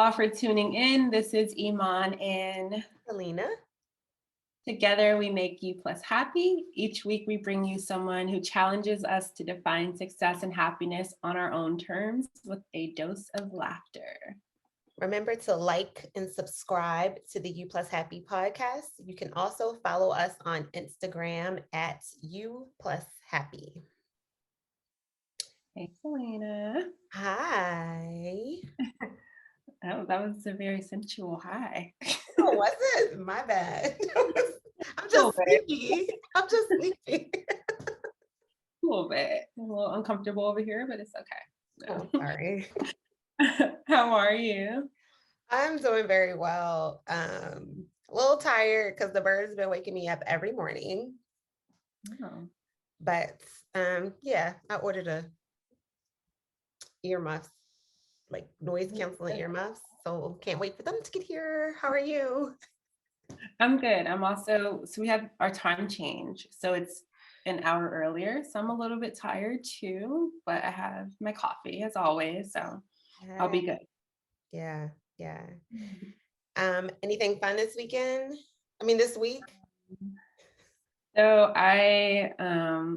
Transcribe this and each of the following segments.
all for tuning in. This is Iman and Selena. together we make you plus happy. Each week we bring you someone who challenges us to define success and happiness on our own terms with a dose of laughter. Remember to like and subscribe to the You Plus Happy podcast. You can also follow us on Instagram at You Plus Happy. Hey, Selena. Hi. Oh, that was a very sensual hi. Oh, was it? My bad. I'm A little just sleepy. I'm just sleepy. A little bit. A little uncomfortable over here, but it's okay. Oh, sorry. How are you? I'm doing very well. A little tired because the birds have been waking me up every morning. Oh. But yeah, I ordered a earmuffs, like noise canceling earmuffs. So can't wait for them to get here. How are you? I'm good. So we have our time change. So it's an hour earlier. So I'm a little bit tired too, but I have my coffee as always. So I'll be good. Yeah. Anything fun this weekend? I mean, this week? So I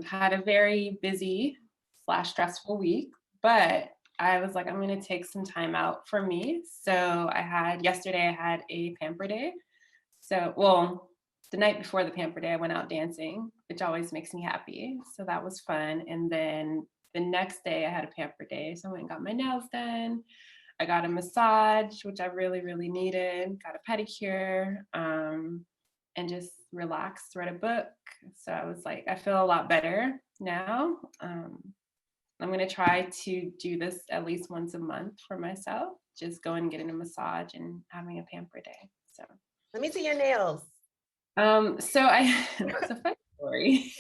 had a very busy / stressful week, but I was like, I'm going to take some time out for me. So yesterday I had a pamper day. So, well, the night before the pamper day, I went out dancing, which always makes me happy. So that was fun. And then the next day I had a pamper day. So I went and got my nails done. I got a massage, which I really, really needed, got a pedicure, and just relaxed, read a book. So I was like, I feel a lot better now. I'm going to try to do this at least once a month for myself, just going and getting a massage and having a pamper day. So let me see your nails. It's a funny story.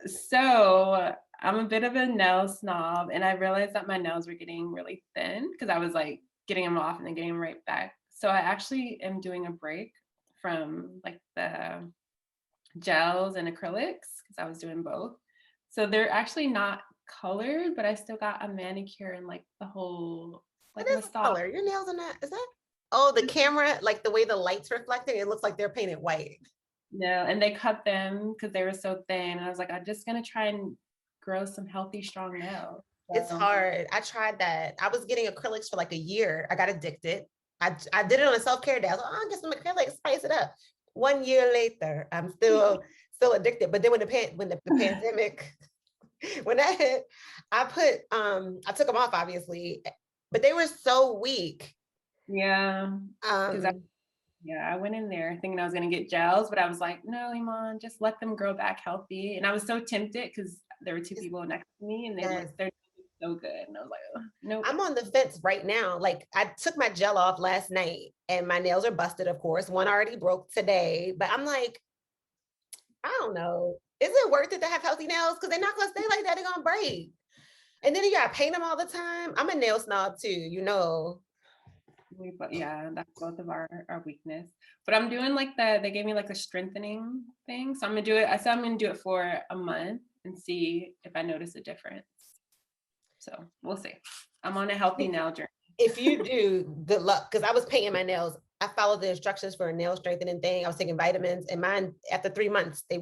So I'm a bit of a nail snob, and I realized that my nails were getting really thin because I was like getting them off and then getting them right back. So I actually am doing a break from like the gels and acrylics because I was doing both. So they're actually not colored, but I still got a manicure and like the whole like what is the color? Your nails are not, is that? Oh, the camera, like the way the light's reflecting, it looks like they're painted white. No, and they cut them because they were so thin. And I was like, I'm just gonna try and grow some healthy, strong nails. So. It's hard. I tried that. I was getting acrylics for like a year. I got addicted. I did it on a self-care day. I was like, oh, I'll get some acrylics, spice it up. 1 year later, I'm still addicted. But then when the pandemic, when that hit, I took them off obviously, but they were so weak. Yeah. I went in there thinking I was going to get gels, but I was like, no, Iman, just let them grow back healthy. And I was so tempted because there were two people next to me and they're so good. And I was like, oh, no. I'm on the fence right now. Like I took my gel off last night and my nails are busted, of course. One already broke today, but I'm like, I don't know. Is it worth it to have healthy nails? Because they're not going to stay like that. They're going to break. And then you got to paint them all the time. I'm a nail snob too, you know. Yeah, that's both of our weakness. But I'm doing like they gave me like a strengthening thing. So I'm going to do it. I said I'm going to do it for a month and see if I notice a difference. So we'll see. I'm on a healthy nail journey. If you do, good luck. Because I was painting my nails. I followed the instructions for a nail strengthening thing. I was taking vitamins and mine after 3 months, they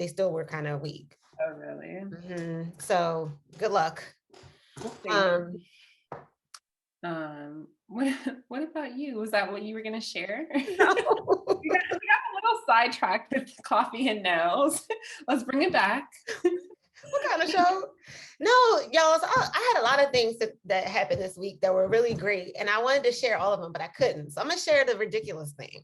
still were kind of weak. Oh, really? Mm-hmm. So good luck. We'll what about you? Was that what you were going to share? No. we got a little sidetracked with coffee and nails. Let's bring it back. What kind of show? No, y'all, so I had a lot of things that happened this week that were really great. And I wanted to share all of them, but I couldn't. So I'm going to share the ridiculous thing.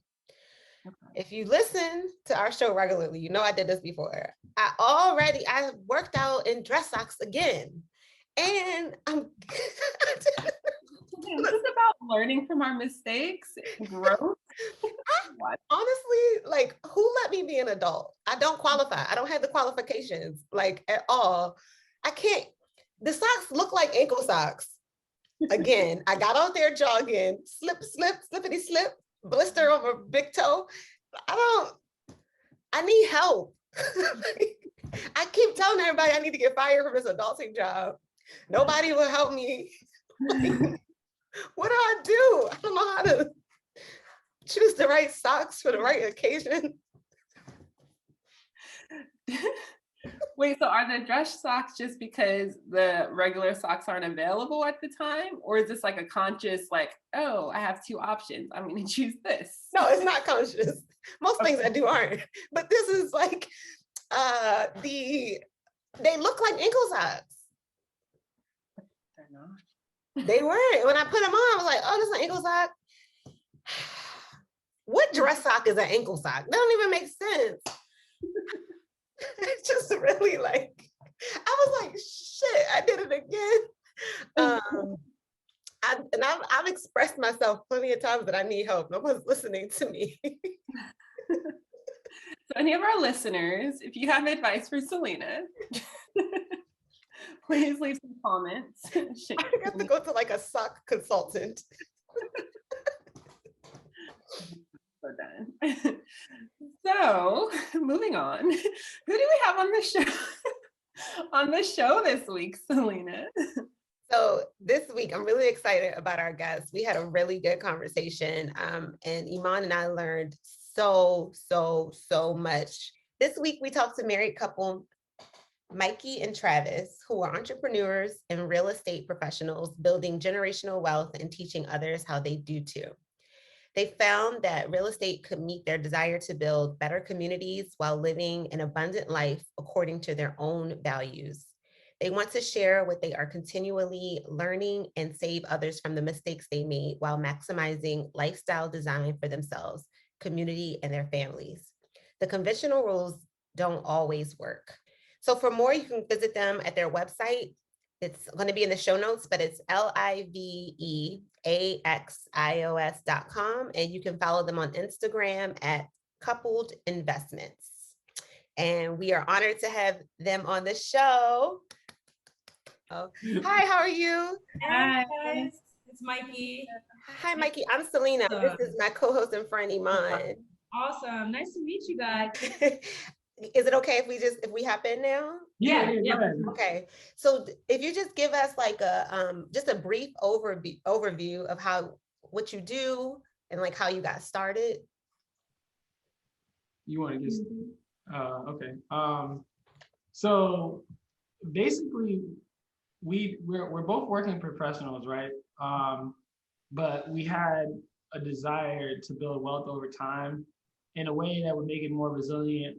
Okay. If you listen to our show regularly, you know I did this before. I worked out in dress socks again. And I'm... This is about learning from our mistakes, growth. Honestly, like, who let me be an adult? I don't qualify. I don't have the qualifications, like, at all. I can't. The socks look like ankle socks. Again, I got out there jogging, slippity slip, blister over big toe. I need help. I keep telling everybody I need to get fired from this adulting job. Nobody will help me. What do I do? I don't know how to choose the right socks for the right occasion. Wait, so are the dress socks just because the regular socks aren't available at the time? Or is this like a conscious, like, oh, I have two options, I'm going to choose this? No, it's not conscious. Most things I do aren't. But this is like, they look like ankle socks. They're not. They weren't. When I put them on, I was like, oh, this is an ankle sock. What dress sock is an ankle sock? That don't even make sense. It's just really like, I was like, shit, I did it again. I've expressed myself plenty of times that I need help. No one's listening to me. So any of our listeners, if you have advice for Selena, please leave some comments. I have to go to like a sock consultant. So done. So moving on, who do we have on the show? On the show this week, Selena? So this week, I'm really excited about our guests. We had a really good conversation, and Iman and I learned so much. This week, we talked to married couple Maiki and Travis, who are entrepreneurs and real estate professionals building generational wealth and teaching others how they do too. They found that real estate could meet their desire to build better communities while living an abundant life according to their own values. They want to share what they are continually learning and save others from the mistakes they made while maximizing lifestyle design for themselves, community, and their families. The conventional rules don't always work. So for more, you can visit them at their website. It's going to be in the show notes, but it's liveaxios.com. And you can follow them on Instagram at Coupled Investments. And we are honored to have them on the show. Oh, hi, how are you? Hi, it's Maiki. Hi, Maiki. I'm Selena. This is my co-host and friend, Iman. Awesome. Nice to meet you guys. Is it okay if we hop in now? Yeah. Okay. So if you just give us like just a brief overview of what you do and like how you got started. You want to just okay. So basically we're both working professionals, right? But we had a desire to build wealth over time in a way that would make it more resilient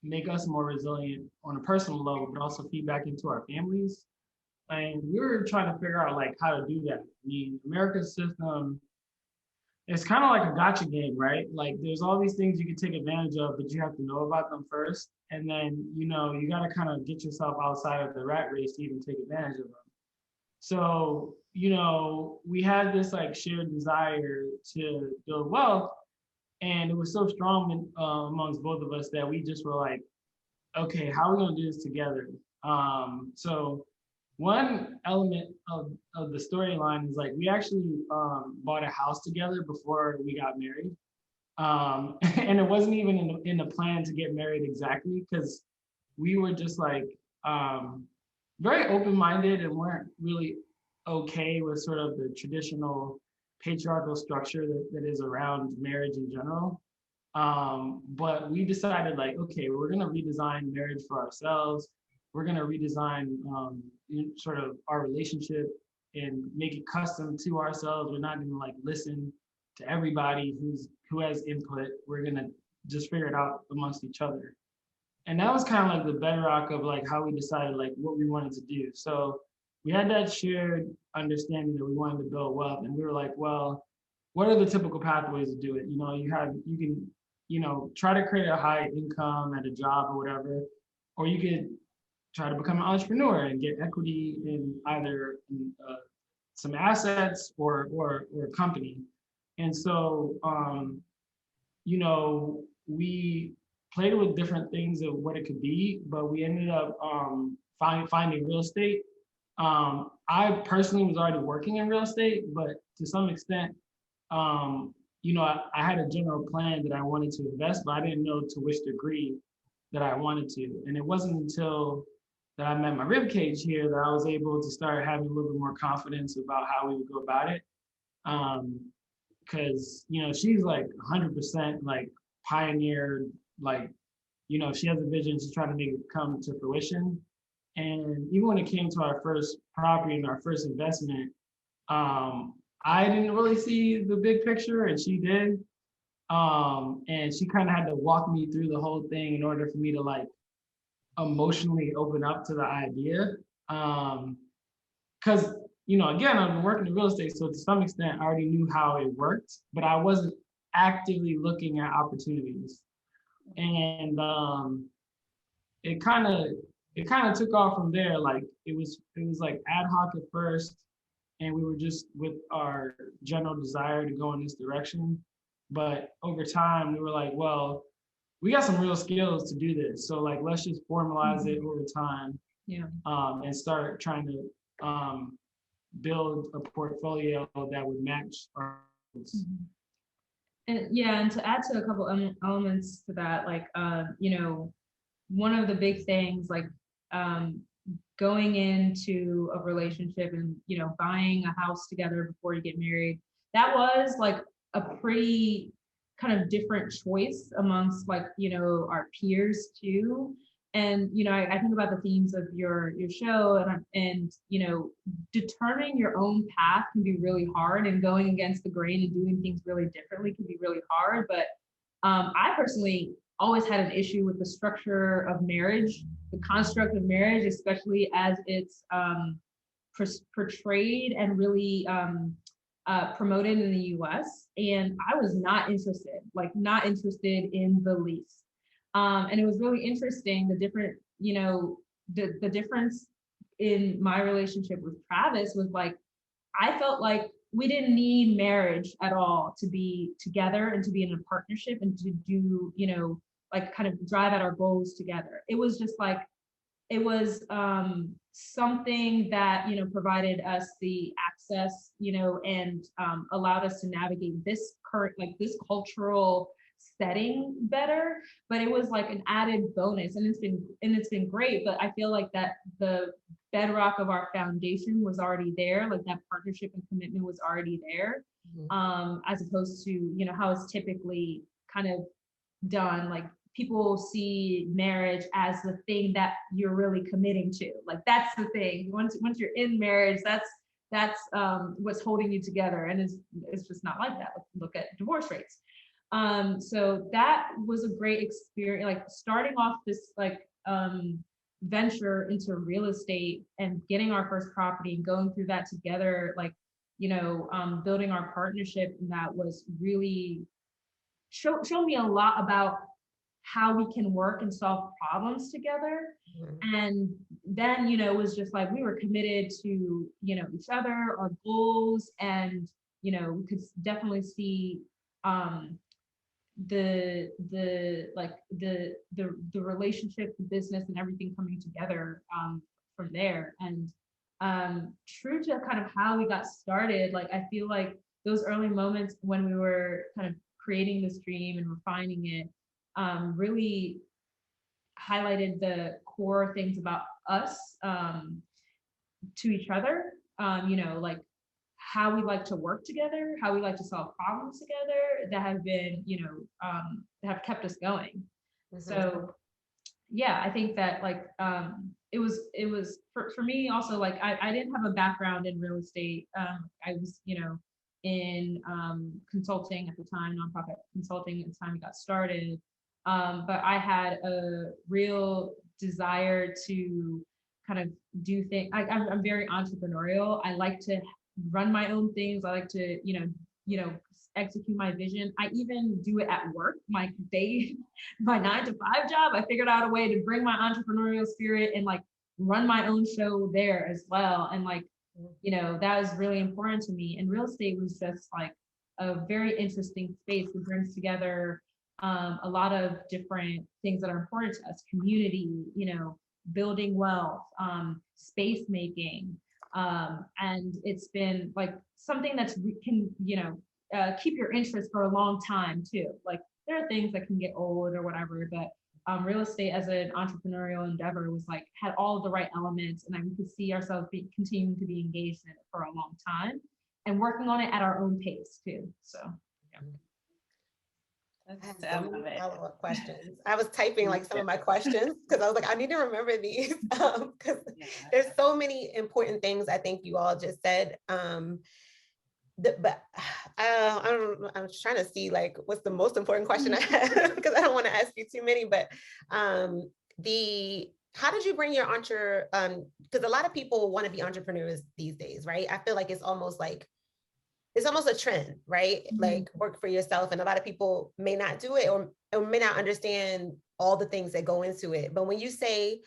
make us more resilient on a personal level, but also feed back into our families. And we were trying to figure out like how to do that. I mean, America's system, it's kind of like a gotcha game, right? Like there's all these things you can take advantage of, but you have to know about them first. And then, you got to kind of get yourself outside of the rat race to even take advantage of them. So, we had this like shared desire to build wealth. And it was so strong amongst both of us that we just were like, okay, how are we going to do this together? So one element of the storyline is like we actually bought a house together before we got married. And it wasn't even in the plan to get married exactly, because we were just like very open-minded and weren't really okay with sort of the traditional patriarchal structure that is around marriage in general. But we decided like, okay, we're going to redesign marriage for ourselves. We're going to redesign sort of our relationship and make it custom to ourselves. We're not going to like listen to everybody who has input. We're going to just figure it out amongst each other. And that was kind of like the bedrock of like how we decided like what we wanted to do. So we had that shared understanding that we wanted to build wealth, and we were like, well, what are the typical pathways to do it? You can try to create a high income at a job or whatever, or you could try to become an entrepreneur and get equity in either some assets or a company. And so, we played with different things of what it could be, but we ended up finding real estate. I personally was already working in real estate, but to some extent, I had a general plan that I wanted to invest, but I didn't know to which degree that I wanted to. And it wasn't until that I met my rib cage here, that I was able to start having a little bit more confidence about how we would go about it. Because she's like 100% like pioneer, like she has a vision, she's trying to make it come to fruition. And even when it came to our first property and our first investment, I didn't really see the big picture, and she did. And she kind of had to walk me through the whole thing in order for me to like emotionally open up to the idea. Because again, I've been working in real estate, so to some extent, I already knew how it worked, but I wasn't actively looking at opportunities. And it kind of took off from there. Like it was like ad hoc at first, and we were just with our general desire to go in this direction. But over time, we were like, well, we got some real skills to do this. So like, let's just formalize it over time. Yeah. And start trying to build a portfolio that would match our goals. And to add to a couple elements to that, like one of the big things, like going into a relationship and buying a house together before you get married, that was like a pretty kind of different choice amongst like our peers too. And I think about the themes of your show, and determining your own path can be really hard, and going against the grain and doing things really differently can be really hard. But I personally always had an issue with the structure of marriage, the construct of marriage, especially as it's portrayed and really promoted in the US. And I was not interested in the least. And it was really interesting, the different, the difference in my relationship with Travis was like, I felt like we didn't need marriage at all to be together and to be in a partnership and to do, like kind of drive at our goals together. It was just like, it was something that, provided us the access, and allowed us to navigate this current, like this cultural setting better. But it was like an added bonus, and it's been great. But I feel like that the bedrock of our foundation was already there, like that partnership and commitment was already there. As opposed to how it's typically kind of done, like people see marriage as the thing that you're really committing to, like that's the thing. Once you're in marriage, that's what's holding you together, and it's just not like that. Look at divorce rates. So that was a great experience, like starting off this like venture into real estate and getting our first property and going through that together, like building our partnership. And that was really showed me a lot about how we can work and solve problems together. And then it was just like we were committed to each other, our goals, and we could definitely see the relationship, the business, and everything coming together from there. And true to kind of how we got started, like I feel like those early moments when we were kind of creating this dream and refining it really highlighted the core things about us to each other, like how we like to work together, how we like to solve problems together, that have been, that have kept us going. So yeah, I think that like it was for me also, like I didn't have a background in real estate. I was, in consulting at the time, nonprofit consulting at the time we got started. But I had a real desire to kind of do things. I'm very entrepreneurial. I like to run my own things. I like to, execute my vision. I even do it at work. My 9-to-5 job, I figured out a way to bring my entrepreneurial spirit and like run my own show there as well. And like, that was really important to me. And real estate was just like a very interesting space that brings together a lot of different things that are important to us: community, building wealth, space making. And it's been like something that's can, keep your interest for a long time too. Like there are things that can get old or whatever, but real estate as an entrepreneurial endeavor was like, had all of the right elements, and we could see ourselves continuing to be engaged in it for a long time and working on it at our own pace too. So yeah. I have so many follow-up questions. I was typing like some of my questions because I was like, I need to remember these because there's so many important things I think you all just said. But I'm trying to see like what's the most important question I have because I don't want to ask you too many. But how did you bring your because a lot of people want to be entrepreneurs these days, right? I feel like it's almost a trend, right? Mm-hmm. Like work for yourself. And a lot of people may not do it or may not understand all the things that go into it. But when you say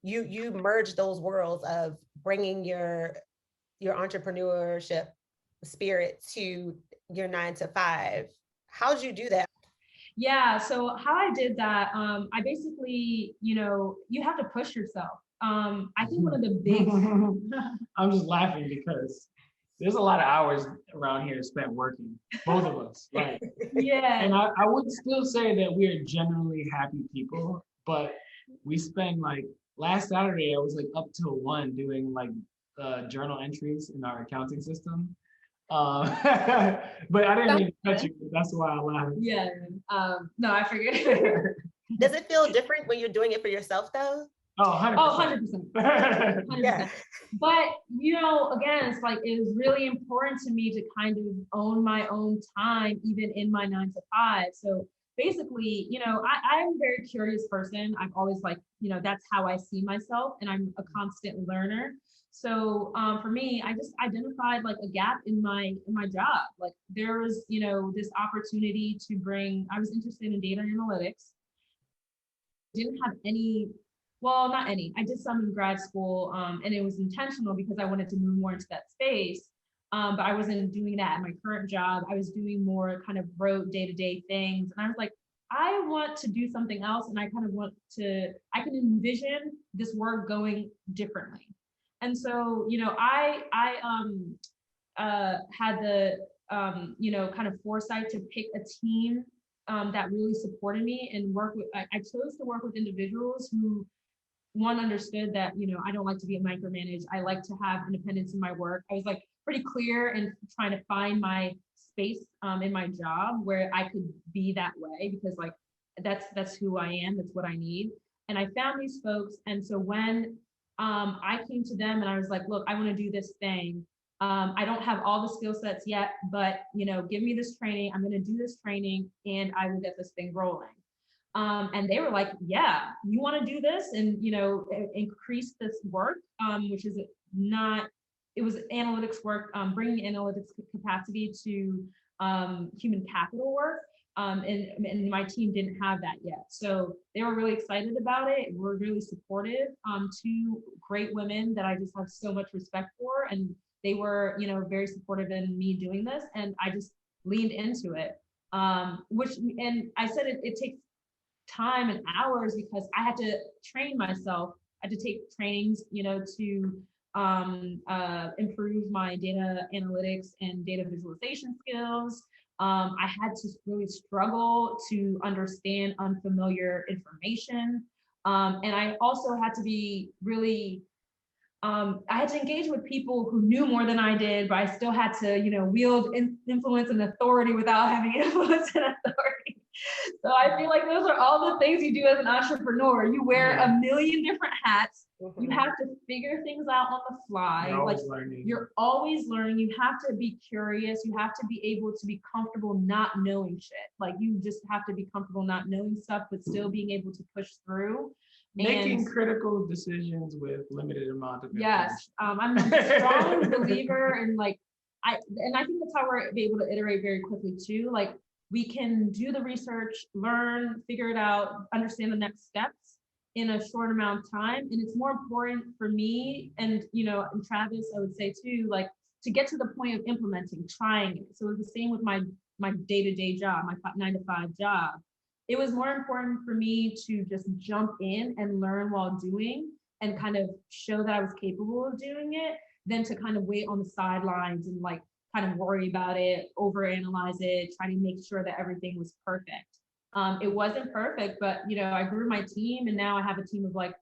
you merge those worlds of bringing your entrepreneurship spirit to your 9 to 5, how'd you do that? Yeah, so how I did that, I basically, you have to push yourself. I think one of the big... I'm just laughing because there's a lot of hours around here spent working, both of us. Like, yeah. And I would still say that we are generally happy people, but we spend like, last Saturday, I was like up till 1 doing like journal entries in our accounting system. But I didn't mean to cut you, that's why I laughed. Yeah, no, I figured. Does it feel different when you're doing it for yourself though? Oh, 100%. Oh, 100%. 100%. Yeah. But, again, it's like, it was really important to me to kind of own my own time, even in my 9 to 5. So basically, I'm a very curious person. I've always like, that's how I see myself, and I'm a constant learner. So for me, I just identified like a gap in my job. Like there was, this opportunity to I was interested in data analytics. Didn't have any, well, not any. I did some in grad school, and it was intentional because I wanted to move more into that space. But I wasn't doing that at my current job. I was doing more kind of rote day-to-day things. And I was like, I want to do something else. And I kind of I can envision this work going differently. And so, I had the, kind of foresight to pick a team that really supported me and work with, I chose to work with individuals who, one, understood that, I don't like to be micromanaged. I like to have independence in my work. I was like pretty clear in trying to find my space in my job where I could be that way, because like, that's who I am. That's what I need. And I found these folks. And so when I came to them and I was like, look, I want to do this thing. I don't have all the skill sets yet, but, give me this training. I'm going to do this training and I will get this thing rolling. And they were like, yeah, you want to do this and, increase this work, which is it was analytics work, bringing analytics capacity to human capital work. And my team didn't have that yet. So they were really excited about it. We're really supportive. 2 great women that I just have so much respect for. And they were, very supportive in me doing this. And I just leaned into it, and I said it takes time and hours because I had to train myself. I had to take trainings, to improve my data analytics and data visualization skills. I had to really struggle to understand unfamiliar information. And I also had to be really, I had to engage with people who knew more than I did, but I still had to, wield influence and authority without having influence and authority. So I feel like those are all the things you do as an entrepreneur. You wear a million different hats. Mm-hmm. You have to figure things out on the fly. You're always learning. You have to be curious. You have to be able to be comfortable not knowing shit. Like you just have to be comfortable not knowing stuff, but still being able to push through. Making critical decisions with limited amount of information. Yes, I'm a strong believer in I think that's how we're able to iterate very quickly too. Like we can do the research, learn, figure it out, understand the next steps in a short amount of time. And it's more important for me and, and Travis, I would say too, like to get to the point of implementing, trying it. So it's the same with my day-to-day job, my 9 to 5 job. It was more important for me to just jump in and learn while doing and kind of show that I was capable of doing it than to kind of wait on the sidelines and kind of worry about it, overanalyze it, try to make sure that everything was perfect. It wasn't perfect, but I grew my team, and now I have a team of like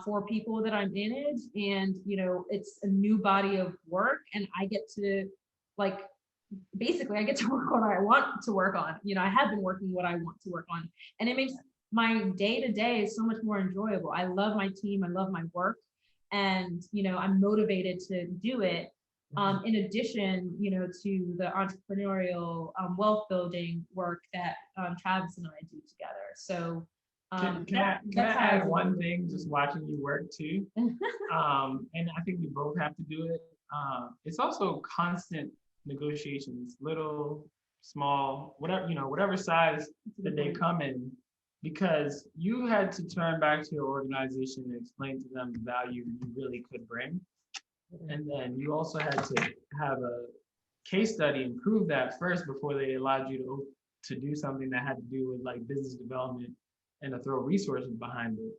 4 people that I manage, and it's a new body of work, and I get to like basically I get to work on what I want to work on. I have been working what I want to work on, and it makes my day to day so much more enjoyable. I love my team, I love my work, and I'm motivated to do it. In addition, to the entrepreneurial wealth building work that Travis and I do together. So can I add one thing, just watching you work too? And I think we both have to do it. It's also constant negotiations, little, small, whatever size that they come in, because you had to turn back to your organization and explain to them the value you really could bring. And then you also had to have a case study and prove that first before they allowed you to do something that had to do with like business development and to throw resources behind it.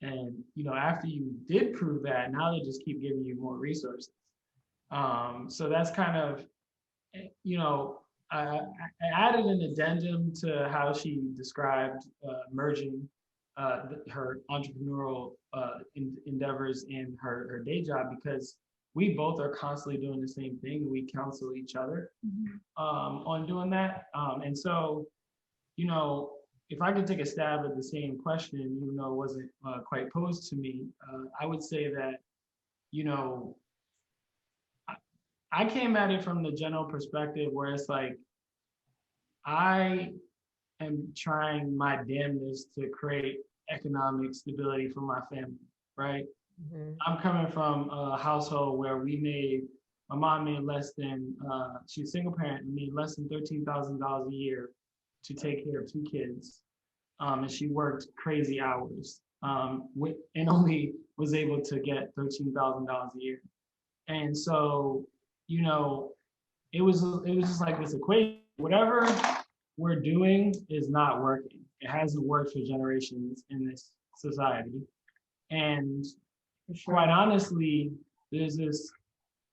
And after you did prove that, now they just keep giving you more resources. So that's kind of, I added an addendum to how she described merging her entrepreneurial endeavors in her day job, because we both are constantly doing the same thing. We counsel each other on doing that. And so, if I could take a stab at the same question, even though it wasn't quite posed to me, I would say that, I came at it from the general perspective where it's like, I am trying my damnedest to create economic stability for my family, right? I'm coming from a household where my mom made less than, she's a single parent, and made less than $13,000 a year to take care of 2 kids. And she worked crazy hours and only was able to get $13,000 a year. And so, it was just like this equation. Whatever we're doing is not working. It hasn't worked for generations in this society. And quite honestly, there's this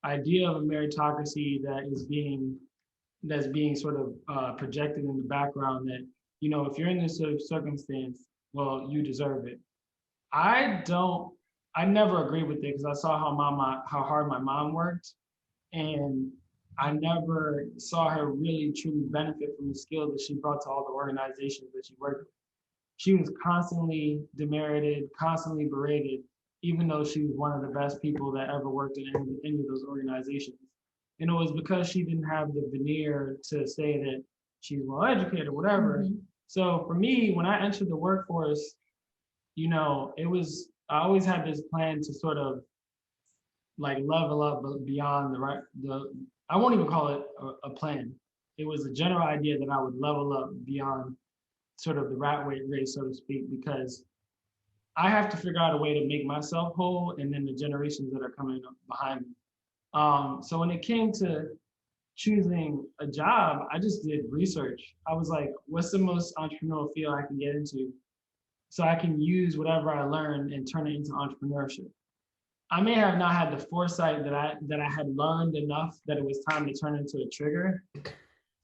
idea of a meritocracy that's being sort of projected in the background that, if you're in this sort of circumstance, well, you deserve it. I never agreed with it, because I saw how hard my mom worked, and I never saw her really truly benefit from the skills that she brought to all the organizations that she worked with. She was constantly demerited, constantly berated, even though she was one of the best people that ever worked in any of those organizations. And it was because she didn't have the veneer to say that she's well educated or whatever. So for me, when I entered the workforce, I always had this plan to sort of like level up beyond I won't even call it a plan. It was a general idea that I would level up beyond sort of the rat race, so to speak, because I have to figure out a way to make myself whole, and then the generations that are coming up behind me. So when it came to choosing a job, I just did research. I was like, what's the most entrepreneurial field I can get into so I can use whatever I learned and turn it into entrepreneurship? I may have not had the foresight that I had learned enough that it was time to turn into a trigger.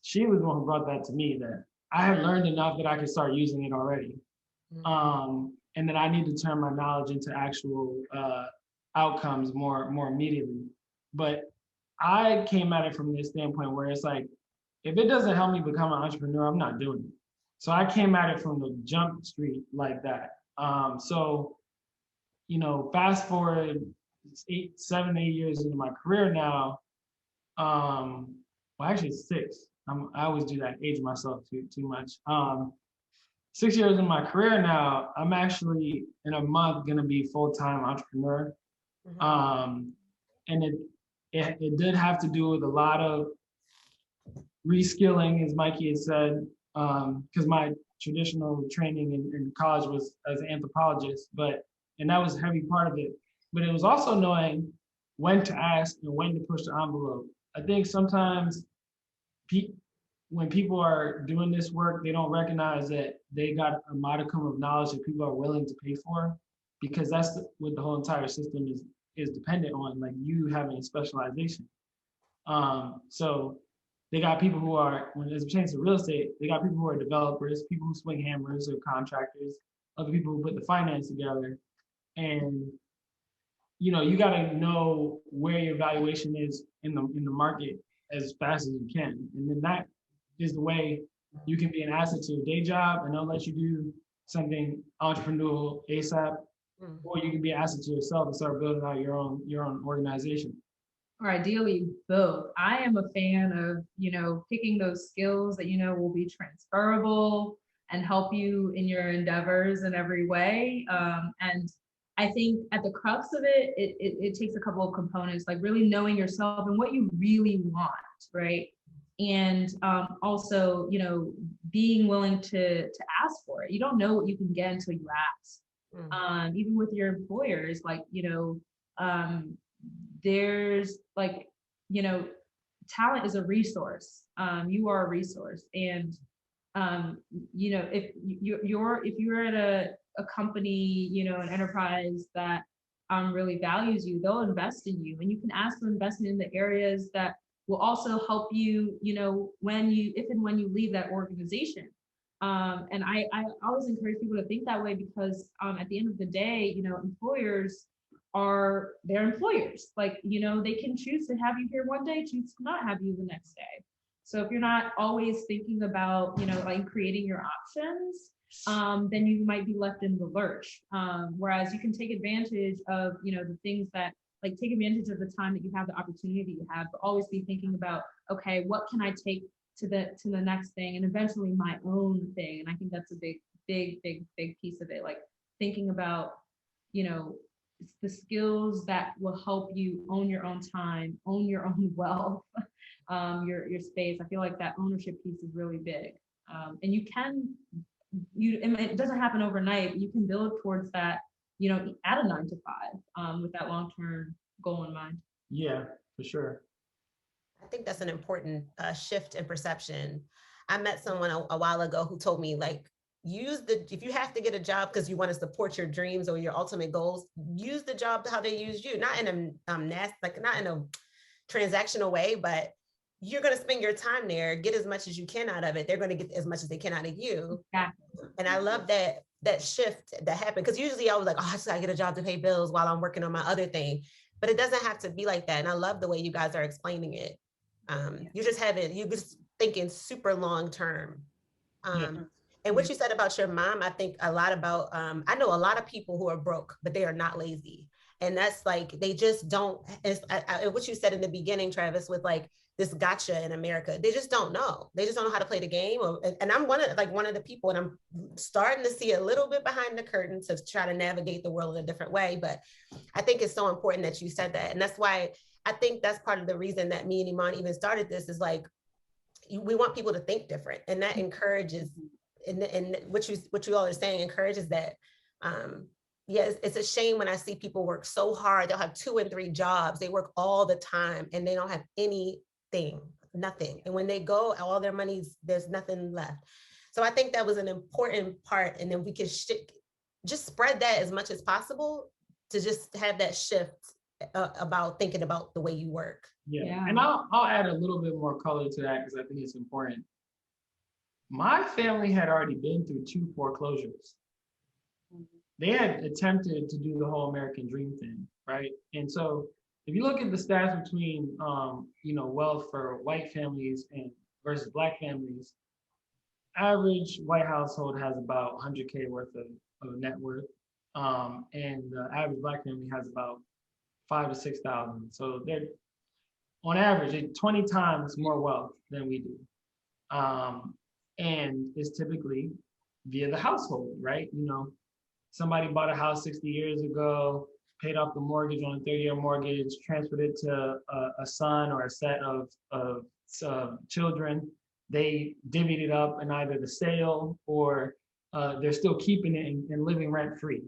She was the one who brought that to me, that I had learned enough that I could start using it already. And that I need to turn my knowledge into actual outcomes more immediately. But I came at it from this standpoint where it's like, if it doesn't help me become an entrepreneur, I'm not doing it. So I came at it from the jump street like that. Fast forward 7, 8 years into my career now. Well, actually 6. I always do that, age myself too much. 6 years in my career now, I'm actually in a month gonna be full-time entrepreneur. And it did have to do with a lot of reskilling, as Maiki had said, because my traditional training in college was as an anthropologist, and that was a heavy part of it. But it was also knowing when to ask and when to push the envelope. I think sometimes when people are doing this work, they don't recognize that they got a modicum of knowledge that people are willing to pay for, because that's what the whole entire system is dependent on, like you having a specialization. So They got people who are, when it pertains to real estate, they got people who are developers, people who swing hammers or contractors, other people who put the finance together. And you got to know where your valuation is in the market as fast as you can, and then that is the way you can be an asset to your day job, and they'll let you do something entrepreneurial ASAP, or you can be an asset to yourself and start building out your own organization. Or ideally both. I am a fan of, picking those skills that, will be transferable and help you in your endeavors in every way. And I think at the crux of it, it takes a couple of components, like really knowing yourself and what you really want, right? And also, being willing to ask for it. You don't know what you can get until you ask. Even with your employers, like, there's like, talent is a resource. You are a resource. And, if you're at a company, an enterprise that really values you, they'll invest in you, and you can ask for investment in the areas that will also help you, if and when you leave that organization. And I always encourage people to think that way, because at the end of the day, employers are their employers. Like, they can choose to have you here one day, choose to not have you the next day. So if you're not always thinking about, like creating your options, then you might be left in the lurch. Whereas you can take advantage of, the things that, like, take advantage of the time that you have, the opportunity you have, but always be thinking about, okay, what can I take to the next thing, and eventually my own thing. And I think that's a big piece of it. Like thinking about, it's the skills that will help you own your own time, own your own wealth, your space. I feel like that ownership piece is really big. And it doesn't happen overnight, but you can build towards that, at a 9 to 5, with that long-term goal in mind. Yeah, for sure. I think that's an important shift in perception. I met someone a while ago who told me, like, if you have to get a job because you want to support your dreams or your ultimate goals, use the job how they use you, not in a not in a transactional way, but you're going to spend your time there, get as much as you can out of it. They're going to get as much as they can out of you. Exactly. And I love that shift that happened, because usually I was like, oh, I just gotta get a job to pay bills while I'm working on my other thing. But it doesn't have to be like that. And I love the way you guys are explaining it. You're just thinking super long term. And what you said about your mom, I think a lot about, I know a lot of people who are broke, but they are not lazy. And that's like, they just don't, what you said in the beginning, Travis, with like this gotcha in America, they just don't know. They just don't know how to play the game. And I'm one of the people, and I'm starting to see a little bit behind the curtain to try to navigate the world in a different way. But I think it's so important that you said that. And that's why I think that's part of the reason that me and Iman even started this, is like, we want people to think different, and that encourages, and what you all are saying encourages that. Yes, it's a shame when I see people work so hard. They'll have 2 and 3 jobs. They work all the time and they don't have anything, nothing. And when they go, all their money's, there's nothing left. So I think that was an important part. And then we could just spread that as much as possible, to just have that shift about thinking about the way you work. Yeah. And I'll add a little bit more color to that, because I think it's important. My family had already been through 2 foreclosures. They had attempted to do the whole American dream thing, right? And so if you look at the stats between, wealth for white families and versus Black families, average white household has about 100K worth of net worth, and the average Black family has about 5,000 to 6,000. So they're on average 20 times more wealth than we do, and it's typically via the household, right? Somebody bought a house 60 years ago, paid off the mortgage on a 30-year mortgage, transferred it to a son or a set of children. They divvied it up in either the sale, or they're still keeping it and living rent-free,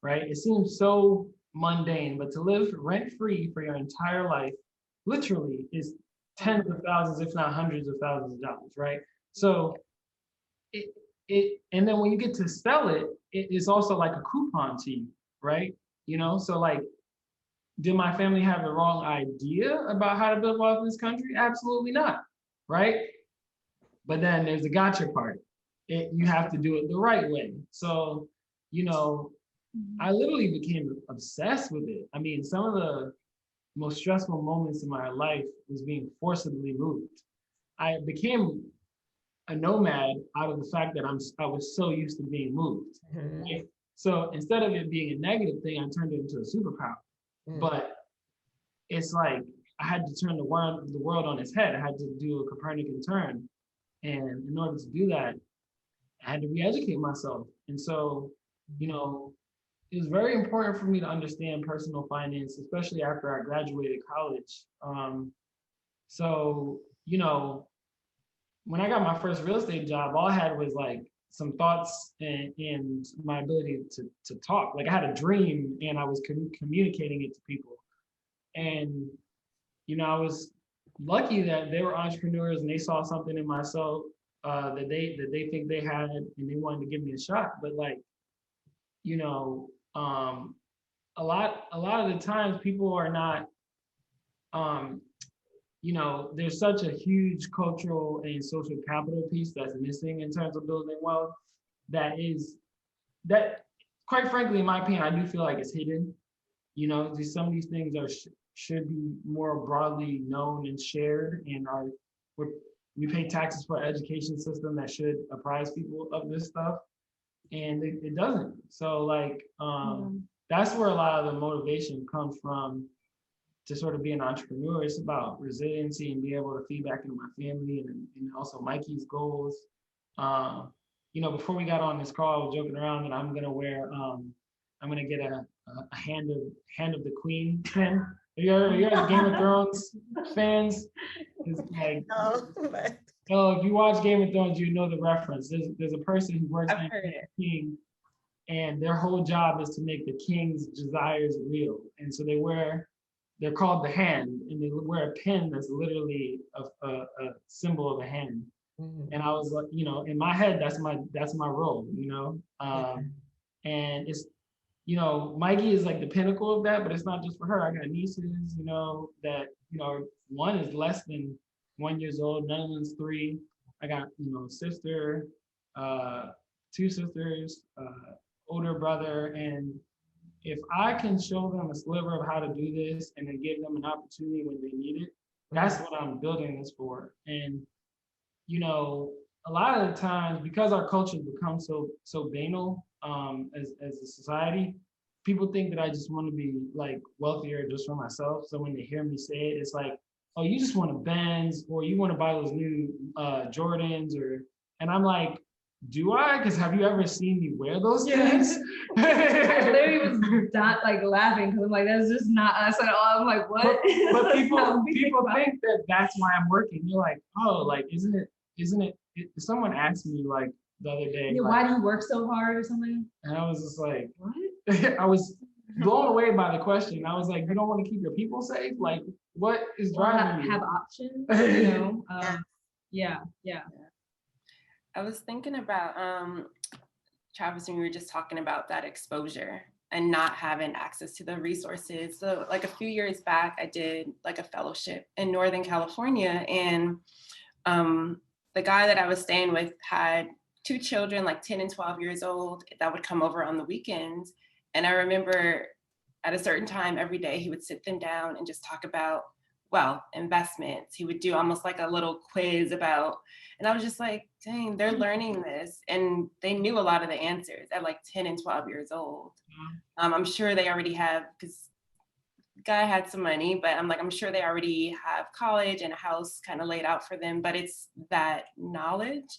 right? It seems so mundane, but to live rent-free for your entire life, literally, is tens of thousands, if not hundreds of thousands of dollars, right? So and then when you get to sell it, it's also like a coupon to you, right? So like, did my family have the wrong idea about how to build wealth in this country? Absolutely not. right? But then there's the gotcha part. You have to do it the right way. So, you know, I literally became obsessed with it. I mean, some of the most stressful moments in my life was being forcibly moved. I became a nomad out of the fact that I was so used to being moved. Right? So instead of it being a negative thing, I turned it into a superpower. But it's like I had to turn the world on its head. I had to do a Copernican turn. And in order to do that, I had to re-educate myself. And so, you know, it was very important for me to understand personal finance, especially after I graduated college. So, you know, when I got my first real estate job, all I had was like some thoughts and my ability to talk. Like I had a dream and I was communicating it to people. And, you know, I was lucky that they were entrepreneurs and they saw something in myself that they think they had and they wanted to give me a shot. But like, you know, a lot of the times people are not um, you know, there's such a huge cultural and social capital piece that's missing in terms of building wealth that quite frankly, in my opinion, I do feel like it's hidden. You know, some of these things should be more broadly known and shared and we're, we pay taxes for an education system that should apprise people of this stuff and it doesn't. So like that's where a lot of the motivation comes from to sort of be an entrepreneur. It's about resiliency and be able to feed back into my family and also Mikey's goals. You know, before we got on this call, I was joking around that I'm gonna get a hand of the Queen pin. Are you guys Game of Thrones fans? It's like, No, but oh, if you watch Game of Thrones, you know the reference. There's a person who works I've heard in it. King, and their whole job is to make the king's desires real. And so they're called the hand, and they wear a pin that's literally a symbol of a hand. And I was like, you know, in my head, that's my role, you know. And it's, you know, Mikey is like the pinnacle of that, but it's not just for her. I got nieces, you know, that, you know, one is less than 1 years old, none of them's 3. I got, you know, sister, 2 sisters, older brother, and if I can show them a sliver of how to do this and then give them an opportunity when they need it, that's what I'm building this for. And, you know, a lot of the times, because our culture becomes so banal as a society, people think that I just want to be like wealthier just for myself. So when they hear me say it, it's like, oh, you just want a Benz or you want to buy those new Jordans and I'm like, do I? Because have you ever seen me wear those things? I literally was not like laughing because I'm like, that's just not us at all. I'm like, what? But people think that that's why I'm working. You're like, oh, like, isn't it? Someone asked me like the other day, Yeah, like, why do you work so hard or something? and I was just like, What? I was blown away by the question. I was like, you don't want to keep your people safe? Like, what is driving you? Have options, you know? Yeah. I was thinking about Travis, when we were just talking about that exposure and not having access to the resources. So like a few years back, I did like a fellowship in Northern California, and the guy that I was staying with had 2 children, like 10 and 12 years old, that would come over on the weekends. And I remember at a certain time every day, he would sit them down and just talk about, well, investments. He would do almost like a little quiz about, and I was just like, dang, they're learning this. And they knew a lot of the answers at like 10 and 12 years old. I'm sure they already have, because the guy had some money, but I'm like, I'm sure they already have college and a house kind of laid out for them, but it's that knowledge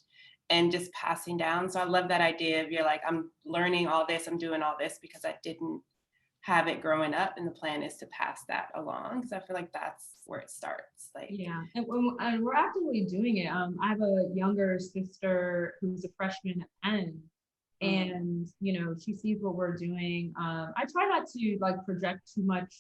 and just passing down. So I love that idea of, you're like, I'm learning all this, I'm doing all this because I didn't have it growing up, and the plan is to pass that along, because I feel like that's where it starts. Like, Yeah, and we're actively doing it. I have a younger sister who's a freshman at Penn, and you know, she sees what we're doing. I try not to like project too much,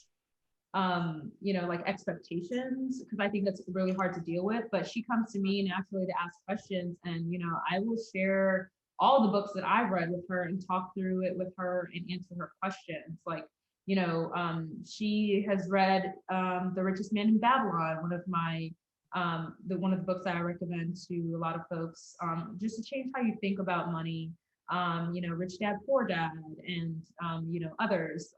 you know, like expectations, because I think that's really hard to deal with. But she comes to me naturally to ask questions, and you know, I will share all the books that I've read with her and talk through it with her and answer her questions. Like, you know, she has read The Richest Man in Babylon, one of my one of the books that I recommend to a lot of folks, just to change how you think about money. Rich Dad Poor Dad, and others.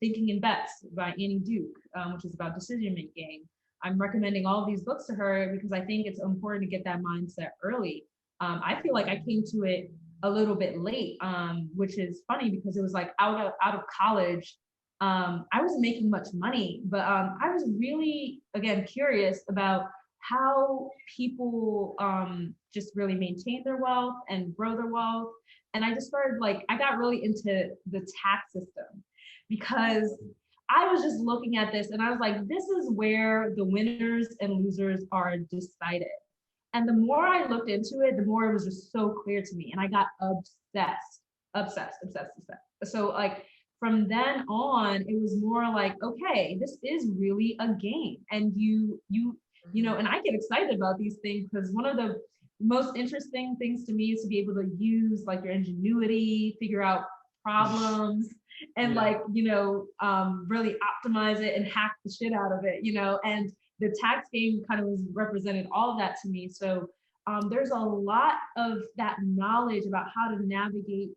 Thinking in Bets by Annie Duke, which is about decision making. I'm recommending all of these books to her because I think it's important to get that mindset early. I feel like I came to it a little bit late, which is funny because it was like out of college. I wasn't making much money, but I was really, again, curious about how people just really maintain their wealth and grow their wealth. And I just started I got really into the tax system because I was just looking at this and I was like, this is where the winners and losers are decided. And the more I looked into it, the more it was just so clear to me. And I got obsessed. So from then on, it was more like, okay, this is really a game. And and I get excited about these things because one of the most interesting things to me is to be able to use your ingenuity, figure out problems, and really optimize it and hack the shit out of it, and the tax game kind of was represented all of that to me. So there's a lot of that knowledge about how to navigate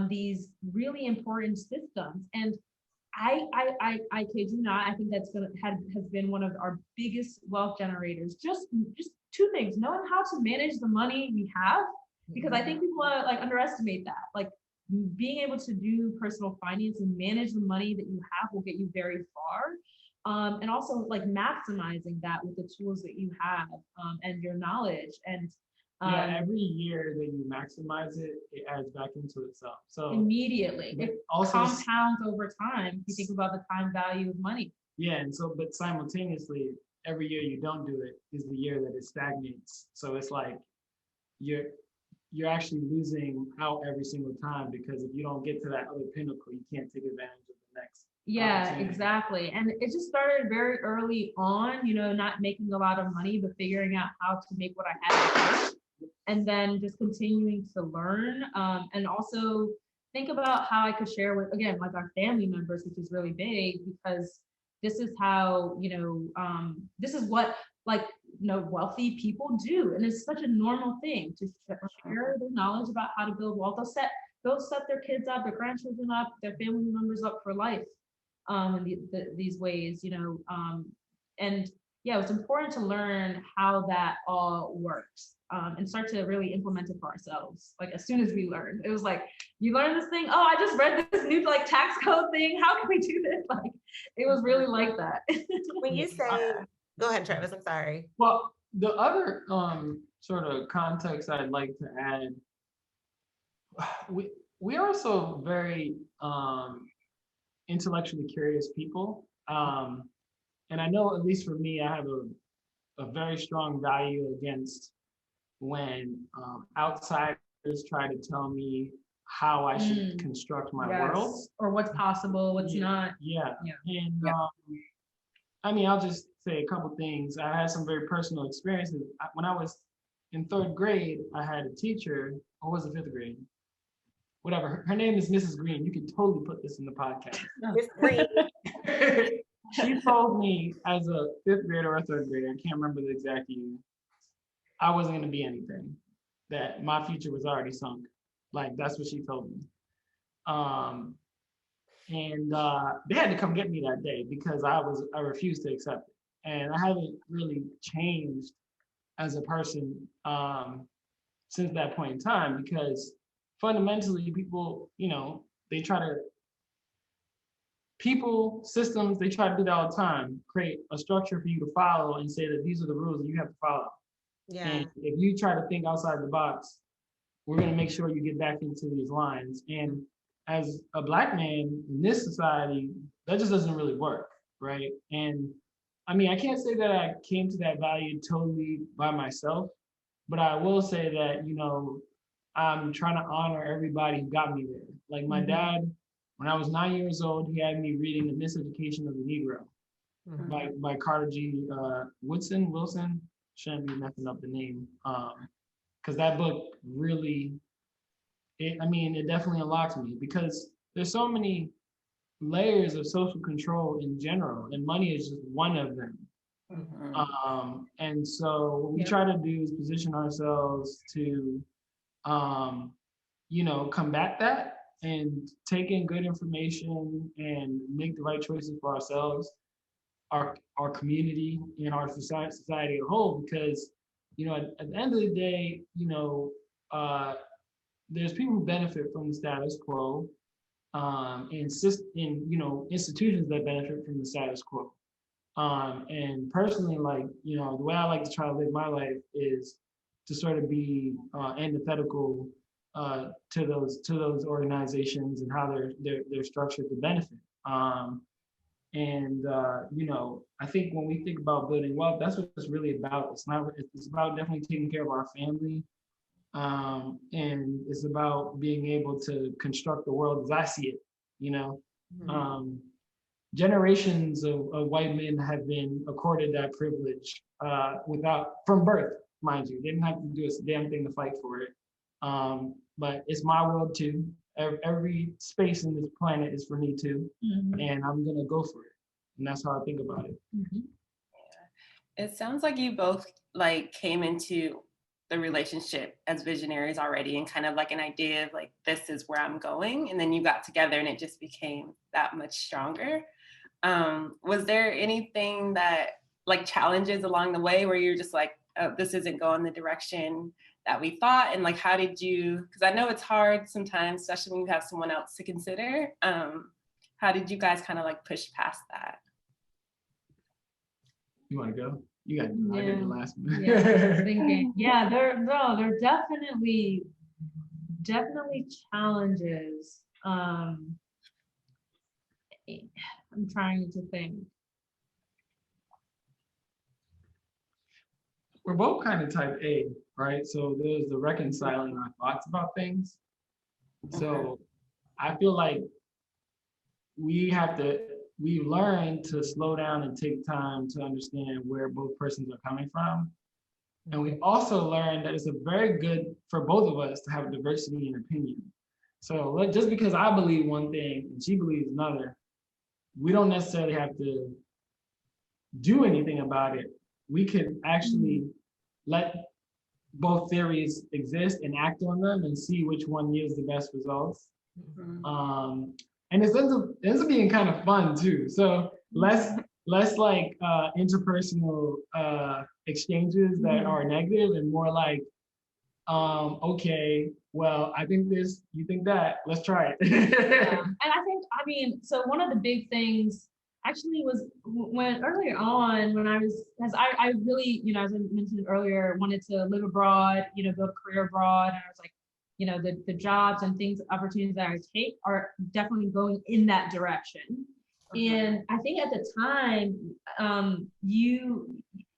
these really important systems. And I kid you not, I think that's has been one of our biggest wealth generators. Just two things: knowing how to manage the money we have, because I think people underestimate that. Being able to do personal finance and manage the money that you have will get you very far. And also maximizing that with the tools that you have and your knowledge. And every year that you maximize it, it adds back into itself. So immediately, it also compounds over time. If you think about the time value of money. Yeah, and so, but simultaneously, every year you don't do it is the year that it stagnates. So it's like you're actually losing out every single time, because if you don't get to that other pinnacle, you can't take advantage of the next. Yeah, exactly. And it just started very early on, not making a lot of money, but figuring out how to make what I had work, and then just continuing to learn, and also think about how I could share with, again, our family members, which is really big, because this is how, this is what wealthy people do. And it's such a normal thing to share their knowledge about how to build wealth. They'll set their kids up, their grandchildren up, their family members up for life in these ways, and yeah, it's important to learn how that all works, and start to really implement it for ourselves. As soon as we learned, it was you learn this thing. Oh, I just read this new tax code thing. How can we do this? It was really like that. When you say, go ahead, Travis. I'm sorry. Well, the other sort of context I'd like to add, we are also very intellectually curious people. And I know, at least for me, I have a very strong value against when outsiders try to tell me how I should construct my world. Or what's possible, what's not. Yeah. And I'll just say a couple things. I had some very personal experiences. When I was in 3rd grade, I had a teacher, or was it 5th grade? Whatever. Her name is Mrs. Green. You can totally put this in the podcast. Miss Green. She told me as a 5th grader or 3rd grader, I can't remember the exact year, I wasn't going to be anything, that my future was already sunk. That's what she told me. And they had to come get me that day because I refused to accept it. And I haven't really changed as a person since that point in time, because fundamentally people, they try to, systems, they try to do that all the time, create a structure for you to follow and say that these are the rules that you have to follow. Yeah. And if you try to think outside the box, we're going to make sure you get back into these lines. And as a Black man in this society, that just doesn't really work, right? And I can't say that I came to that value totally by myself, but I will say that, I'm trying to honor everybody who got me there. My dad, when I was 9 years old, he had me reading The Miseducation of the Negro by Carter G. Wilson. Shouldn't be messing up the name. Because that book really, it definitely unlocked me, because there's so many layers of social control in general, and money is just one of them. And so what we try to do is position ourselves to, combat that and take in good information and make the right choices for ourselves, our community, and our society as a whole. Because, at the end of the day, there's people who benefit from the status quo, and institutions that benefit from the status quo. And personally, the way I like to try to live my life is to sort of be antithetical to those organizations and how they're structured to benefit. I think when we think about building wealth, that's what it's really about. It's about definitely taking care of our family. And it's about being able to construct the world as I see it, generations of white men have been accorded that privilege from birth, mind you. They didn't have to do a damn thing to fight for it. But it's my world too. Every space in this planet is for me too, and I'm gonna go for it. And that's how I think about it. Yeah. It sounds like you both came into the relationship as visionaries already, and kind of an idea of this is where I'm going, and then you got together and it just became that much stronger. Was there anything that challenges along the way where you're just oh, this isn't going the direction that we thought? And how did you, because I know it's hard sometimes, especially when you have someone else to consider, how did you guys kind of push past that? You want to go? You got I get the last one. Yeah, I was thinking. Yeah, there are definitely challenges. I'm trying to think. We're both kind of type A, right? So there's the reconciling our thoughts about things. So I feel like we've learned to slow down and take time to understand where both persons are coming from. And we also learned that it's very good for both of us to have diversity in opinion. So just because I believe one thing and she believes another, we don't necessarily have to do anything about it. We can actually let both theories exist and act on them and see which one yields the best results. And it ends up being kind of fun too. So less interpersonal exchanges that are negative, and more okay, well, I think this, you think that, let's try it. Yeah. And I mean, so one of the big things actually was when earlier on, when I really, as I mentioned earlier, wanted to live abroad, build a career abroad. And I was the jobs and opportunities that I take are definitely going in that direction. And I think at the time,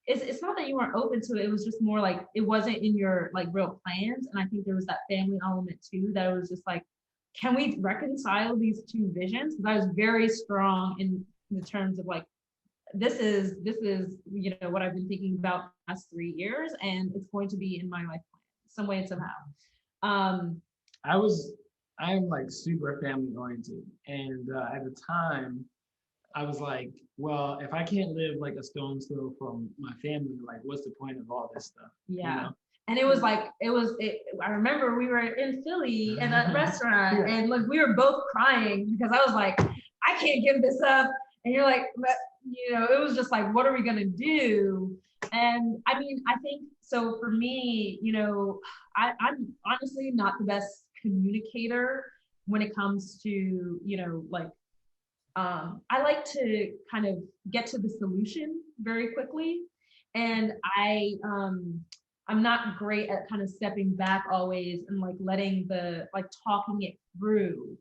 it's not that you weren't open to it. It was just more it wasn't in your real plans. And I think there was that family element too, that was just can we reconcile these two visions? Because I was very strong in the terms of this is what I've been thinking about the last 3 years, and it's going to be in my life plan some way and somehow. I'm super family oriented, and at the time I was well, if I can't live a stone's throw from my family, what's the point of all this stuff? Yeah. And it was I remember we were in Philly at that restaurant, and we were both crying because I was I can't give this up. And you're it was just what are we gonna do? And I mean, I think so for me, I'm honestly not the best communicator when it comes to, I like to kind of get to the solution very quickly. And I'm not great at kind of stepping back always and letting talking it through,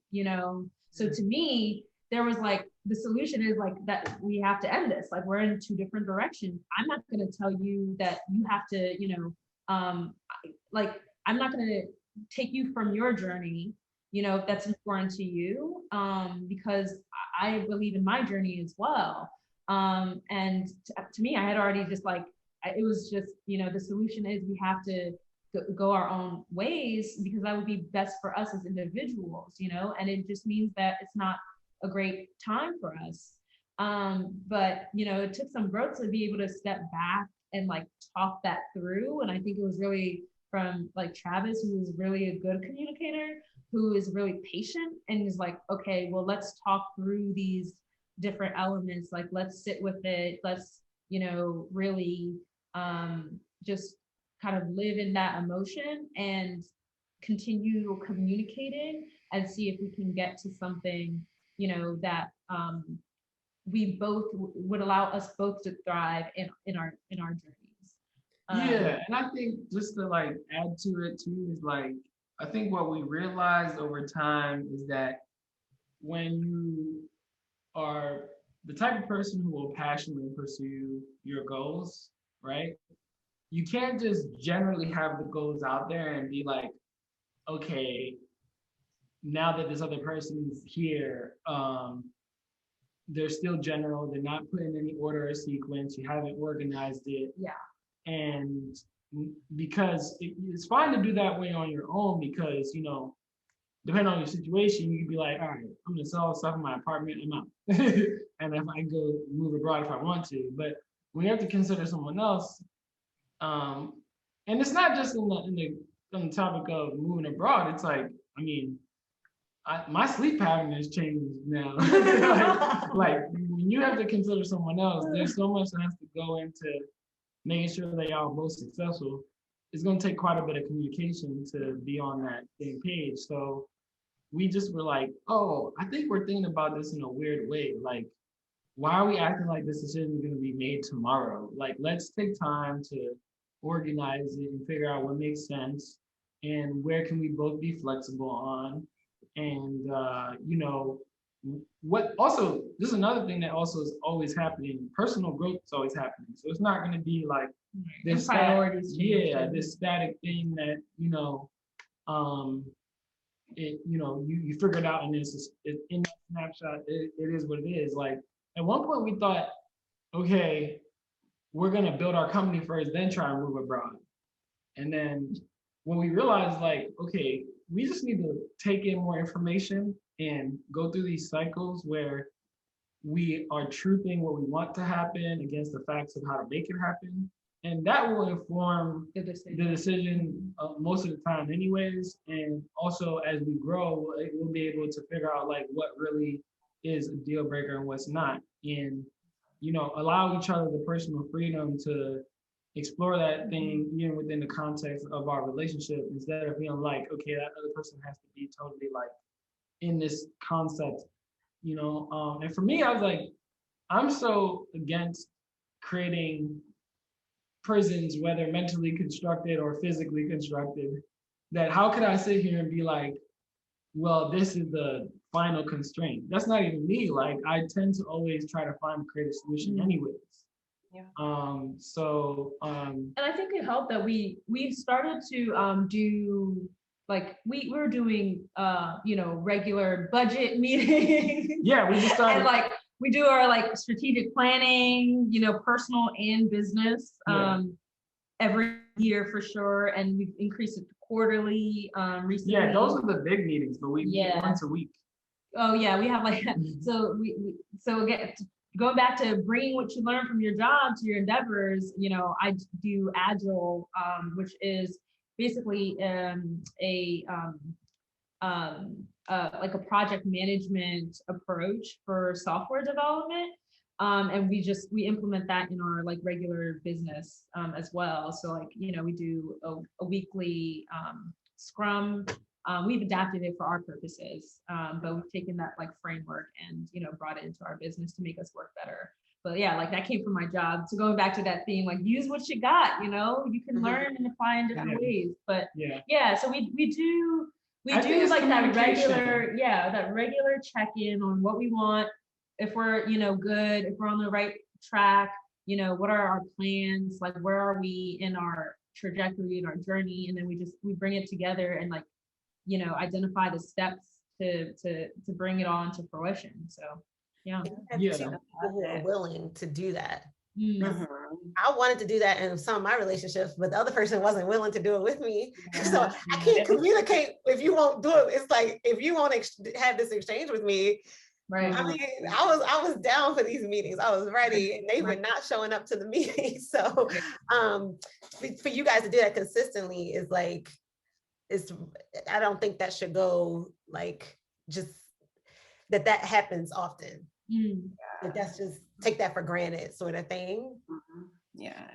So to me, there was the solution is that we have to end this. We're in two different directions. I'm not going to tell you that you have to, I'm not going to take you from your journey, if that's important to you, because I believe in my journey as well. And to me, I had already just it was just, the solution is we have to go our own ways, because that would be best for us as individuals, and it just means that it's not a great time for us. But it took some growth to be able to step back and like talk that through. And I think it was really from like Travis, who is really a good communicator, who is really patient and is like, okay, well, let's talk through these different elements. Like, let's sit with it. Let's, really just kind of live in that emotion and continue communicating and see if we can get to something, that we both would allow us both to thrive in our journeys. Yeah, and I think just to like add to it too is like, I think what we realized over time is that when you are the type of person who will passionately pursue your goals, right? You can't just generally have the goals out there and be like, okay, now that this other person's here, they're still general, they're not put in any order or sequence, you haven't organized it. Yeah. And because it's fine to do that way on your own, because depending on your situation, you can be like, all right, I'm gonna sell stuff in my apartment, I'm out. And if I go move abroad if I want to. But when you have to consider someone else, and it's not just on the topic of moving abroad, it's like, I mean, my sleep pattern has changed now. like when you have to consider someone else, there's so much that has to go into making sure they are both successful. It's going to take quite a bit of communication to be on that same page. So we just were like, oh, I think we're thinking about this in a weird way. Like, why are we acting like this decision is going to be made tomorrow? Like, let's take time to organize it and figure out what makes sense and where can we both be flexible on. And what also, this is another thing that also is always happening. Personal growth is always happening. So it's not going to be like this priorities. This static thing that you figure it out, and it's in that snapshot. It is what it is. Like at one point we thought, okay, we're going to build our company first, then try and move abroad. And then when we realized, like, okay, we just need to take in more information and go through these cycles where we are truthing what we want to happen against the facts of how to make it happen. And that will inform the decision most of the time anyways. And also as we grow, we'll be able to figure out like what really is a deal breaker and what's not. And, allow each other the personal freedom to explore that thing even within the context of our relationship, instead of being like, okay, that other person has to be totally like in this concept, and for me, I was like, I'm so against creating prisons, whether mentally constructed or physically constructed, that how could I sit here and be like, well, this is the final constraint? That's not even me. Like I tend to always try to find a creative solution anyways. Yeah. And I think it helped that we started to do like we were doing regular budget meetings. Yeah, we just started. And like we do our like strategic planning, personal and business every year for sure, and we've increased it to quarterly recently. Yeah, those are the big meetings, but we meet once a week. Oh yeah, we have like so again, going back to bringing what you learn from your job to your endeavors, I do Agile, which is basically like a project management approach for software development. And we implement that in our like regular business as well. So like, we do a weekly Scrum. We've adapted it for our purposes, but we've taken that like framework and, brought it into our business to make us work better. But yeah, like that came from my job. So going back to that theme, like use what you got, you can learn and apply in different ways. But so we do like that regular check-in on what we want, if we're, good, if we're on the right track, what are our plans, like where are we in our trajectory and our journey, and then we bring it together and like, identify the steps to bring it all into fruition. So people who are willing to do that. Mm-hmm. I wanted to do that in some of my relationships, but the other person wasn't willing to do it with me. So I can't communicate if you won't do it. It's like, if you won't have this exchange with me, Right. I mean, I was down for these meetings. I was ready, and they were not showing up to the meeting. So, for you guys to do that consistently is like, I don't think that should go like just that happens often. Like that's just take that for granted sort of thing. Yeah.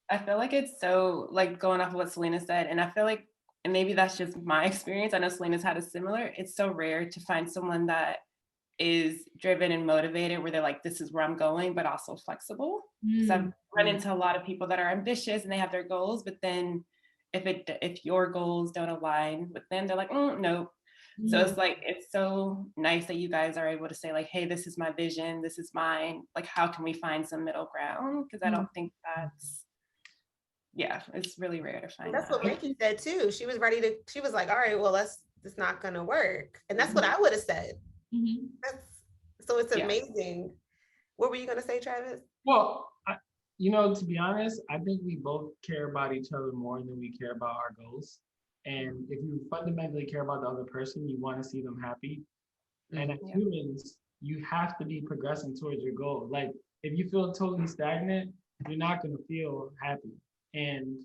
I feel like it's so, like, going off of what Selena said, and I feel like, and maybe that's just my experience, I know Selena's had a similar, it's so rare to find someone that is driven and motivated where they're like, this is where I'm going, but also flexible. Because I've run into a lot of people that are ambitious and they have their goals, but then if your goals don't align with them, they're like, nope. So it's like, it's so nice that you guys are able to say like, hey, this is my vision, this is mine. Like, how can we find some middle ground? Because I don't think that's, it's really rare to find That's that. what Maiki said too. She was ready to, she was like, all right, well, it's not gonna work. And that's what I would have said. So it's amazing. What were you gonna say, Travis? Well, to be honest, I think we both care about each other more than we care about our goals. And if you fundamentally care about the other person, you want to see them happy. And as humans, you have to be progressing towards your goal. Like, if you feel totally stagnant, you're not going to feel happy. And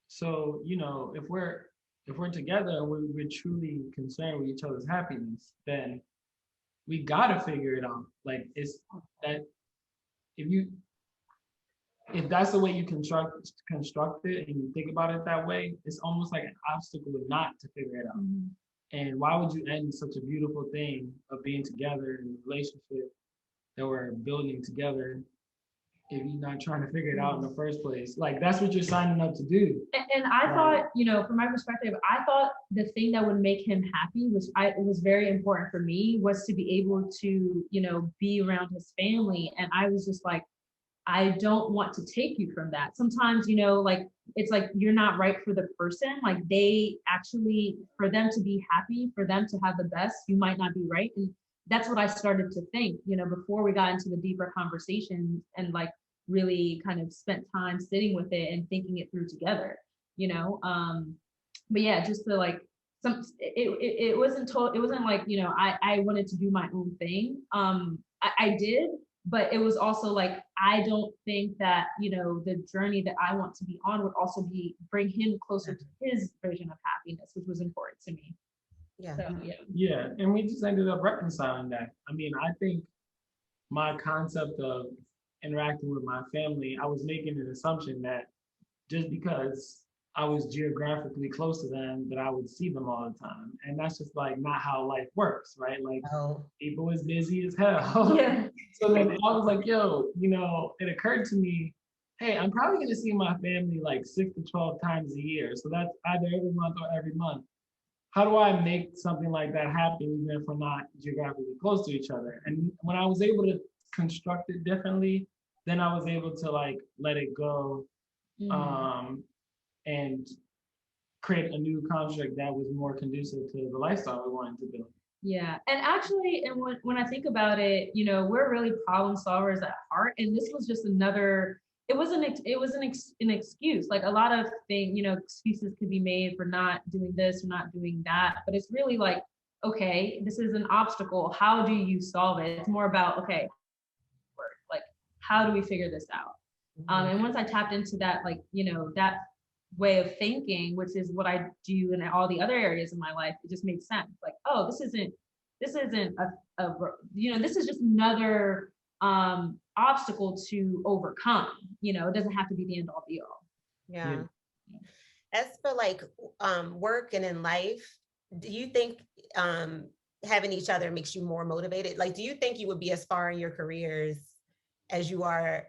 so, if we're together and we're truly concerned with each other's happiness, then we gotta figure it out. Like, it's that if that's the way you construct it and you think about it that way, it's almost like an obstacle not to figure it out. And why would you end such a beautiful thing of being together in a relationship that we're building together if you're not trying to figure it out in the first place? Like, that's what you're signing up to do. And I thought, from my perspective, I thought the thing that would make him happy, which it was very important for me, was to be able to, be around his family. And I was just like, I don't want to take you from that. Sometimes, like, it's like you're not right for the person. Like, they actually, for them to be happy, for them to have the best, you might not be right. And that's what I started to think, before we got into the deeper conversation and like really kind of spent time sitting with it and thinking it through together, but yeah, just to like, it wasn't like, I wanted to do my own thing. I did, but it was also like, I don't think that, the journey that I want to be on would also bring him closer to his vision of happiness, which was important to me. Yeah, and we just ended up reconciling that. I mean, I think my concept of interacting with my family, I was making an assumption that just because I was geographically close to them, that I would see them all the time. And that's just like not how life works, right? Like, people is busy as hell. Yeah. So then I was like, it occurred to me, hey, I'm probably gonna see my family like 6 to 12 times a year. So that's either every month or every month. How do I make something like that happen even if we're not geographically close to each other? And when I was able to construct it differently, then I was able to like let it go and create a new construct that was more conducive to the lifestyle we wanted to build. Yeah, and actually, and when I think about it, we're really problem solvers at heart, and this was just another. It was an excuse. Like, a lot of things, excuses could be made for not doing this or not doing that, but it's really like, okay, this is an obstacle. How do you solve it? It's more about, okay, like, how do we figure this out? And once I tapped into that, like, that way of thinking, which is what I do in all the other areas of my life, it just made sense. Like, oh, this isn't this is just another obstacle to overcome. It doesn't have to be the end all be all. Yeah. As for like work and in life, do you think having each other makes you more motivated? Like, do you think you would be as far in your careers as you are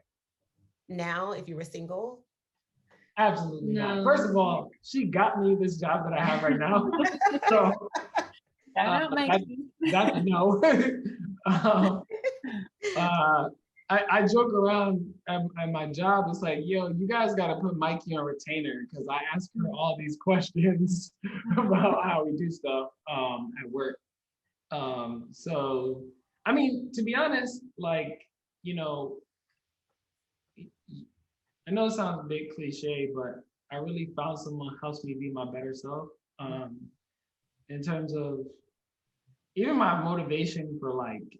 now if you were single? Absolutely not. First of all, she got me this job that I have right now. So that's a no. I joke around at my job. It's like, yo, you guys got to put Maiki on retainer because I ask her all these questions about how we do stuff at work. So, I mean, to be honest, like, I know it sounds a bit cliche, but I really found someone who helps me be my better self. In terms of even my motivation for like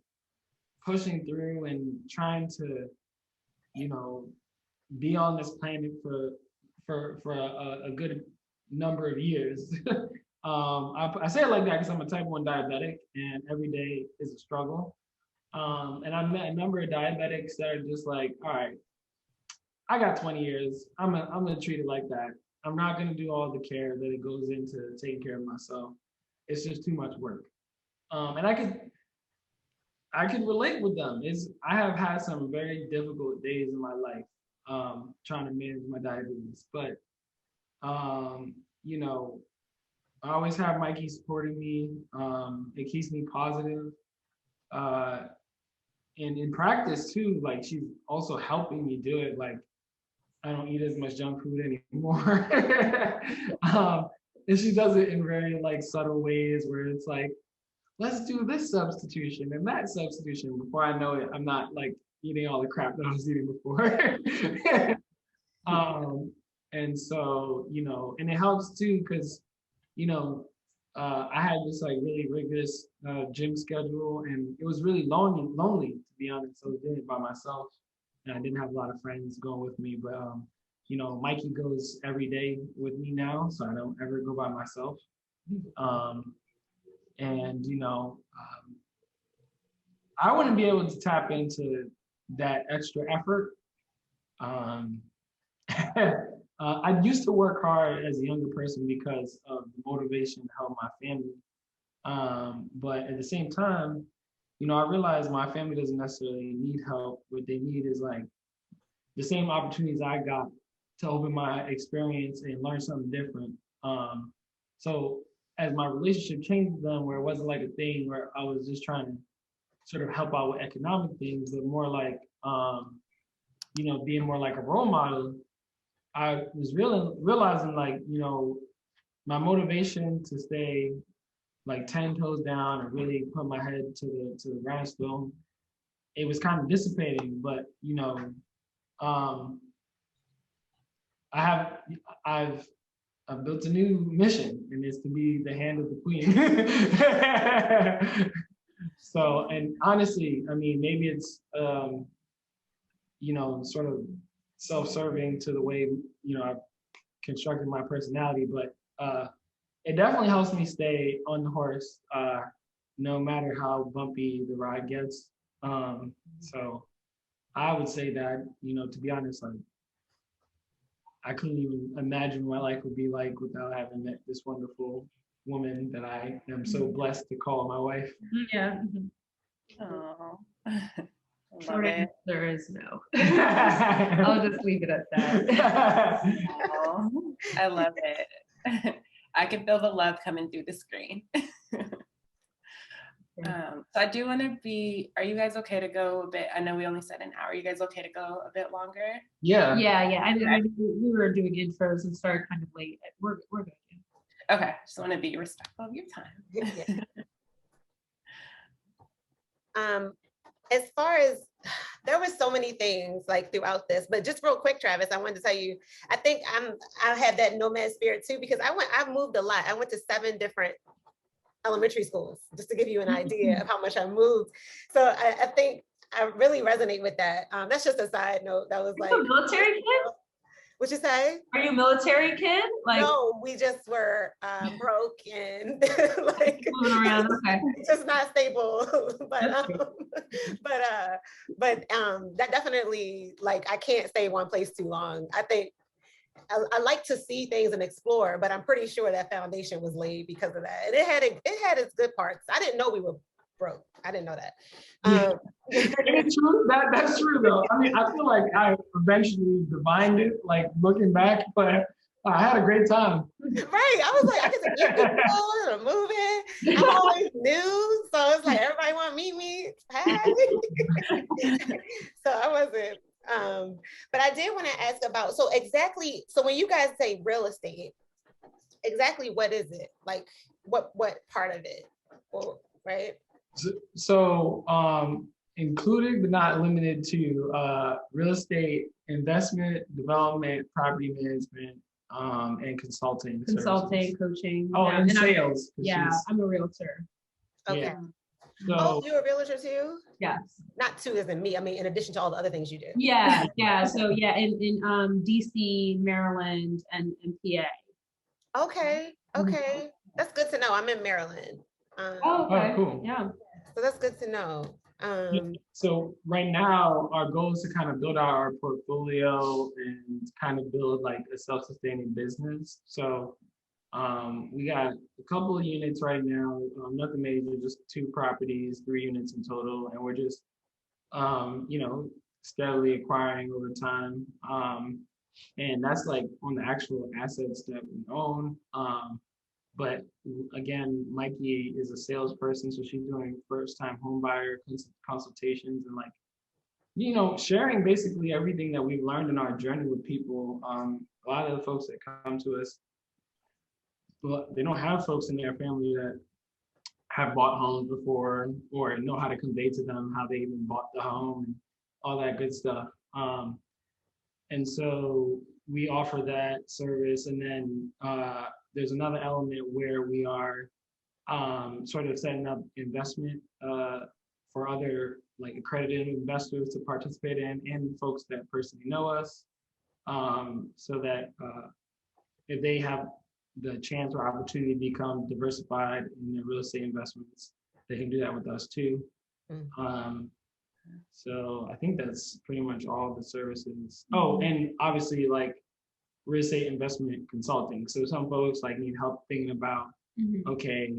pushing through and trying to, you know, be on this planet for a good number of years. I say it like that because I'm a type 1 diabetic and every day is a struggle. And I met a number of diabetics that are just like, all right, I got 20 years. I'm gonna treat it like that. I'm not gonna do all the care that it goes into taking care of myself. It's just too much work. And I could relate with them. I have had some very difficult days in my life trying to manage my diabetes, but you know, I always have Maiki supporting me. It keeps me positive. And in practice too, like she's also helping me do it. Like I don't eat as much junk food anymore. And she does it in very like subtle ways where it's like, let's do this substitution and that substitution. Before I know it, I'm not like eating all the crap that I was eating before. And so, you know, and it helps too, because, you know, I had this like really rigorous gym schedule and it was really lonely, to be honest. I was doing it by myself and I didn't have a lot of friends going with me, but you know, Maiki goes every day with me now, so I don't ever go by myself. And you know, I wouldn't be able to tap into that extra effort. I used to work hard as a younger person because of the motivation to help my family. But at the same time, you know, I realized my family doesn't necessarily need help. What they need is like the same opportunities I got to open my experience and learn something different. So as my relationship changed with them, where it wasn't like a thing where I was just trying to sort of help out with economic things, but more like, you know, being more like a role model, I was realizing like, you know, my motivation to stay like 10 toes down and really put my head to the grindstone, it was kind of dissipating. But you know, I've built a new mission, and it's to be the hand of the queen. So, and honestly, I mean, maybe it's you know, sort of self-serving to the way, you know, I've constructed my personality, but it definitely helps me stay on the horse, no matter how bumpy the ride gets. So I would say that, you know, to be honest, like I couldn't even imagine what my life would be like without having met this wonderful woman that I am so blessed to call my wife. Yeah. Oh, Short answer is no. I'll just leave it at that. oh, I love it. I can feel the love coming through the screen. So I do want to be, are you guys okay to go a bit? I know we only said an hour. Are you guys okay to go a bit longer? Yeah. Yeah. I mean, we were doing intros and started kind of late. We're good. Okay. Just want to be respectful of your time. As far as, there were so many things like throughout this, but just real quick, Travis, I wanted to tell you, I think I have that nomad spirit too, because I moved a lot. I went to 7 different elementary schools, just to give you an idea of how much I moved. So I think I really resonate with that. That's just a side note. That was like, a military kid? What'd you say? Are you a military kid? Like, no, we just were broke and like moving around. Okay. just not stable. But that definitely, like, I can't stay one place too long. I think I like to see things and explore, but I'm pretty sure that foundation was laid because of that. And it had its good parts. I didn't know we were broke. I didn't know that. It's true. That's true though. I mean, I feel like I eventually divined it, like looking back, but I had a great time. Right. I was like, I get to get people and I'm moving. I'm always new. So it's like everybody want to meet me. Hey. So I wasn't. But I did want to ask about, so when you guys say real estate, exactly what is it? Like what part of it? Well, right? So included but not limited to real estate, investment, development, property management, and consulting. Consulting, services. coaching. Oh, yeah. and sales. I'm a realtor. Okay. Yeah. Oh, So you're a realtor too? Yes. Not two as in me. I mean, in addition to all the other things you do. Yeah, yeah. So yeah, in DC, Maryland, and PA. Okay. Okay. That's good to know. I'm in Maryland. Oh, okay. oh, cool. Yeah. So that's good to know. So right now, our goal is to kind of build out our portfolio and kind of build like a self-sustaining business. So we got a couple of units right now, nothing major, just 2 properties, 3 units in total, and we're just steadily acquiring over time. And that's like on the actual assets that we own. But again, Maiki is a salesperson, so she's doing first-time home buyer consultations and like, sharing basically everything that we've learned in our journey with people. A lot of the folks that come to us, well, they don't have folks in their family that have bought homes before or know how to convey to them how they even bought the home and all that good stuff. And so we offer that service. And then there's another element where we are sort of setting up investment for other like accredited investors to participate in and folks that personally know us, so that if they have the chance or opportunity to become diversified in their real estate investments, they can do that with us too. So I think that's pretty much all the services. Oh, and obviously like real estate investment consulting. So some folks like need help thinking about, okay,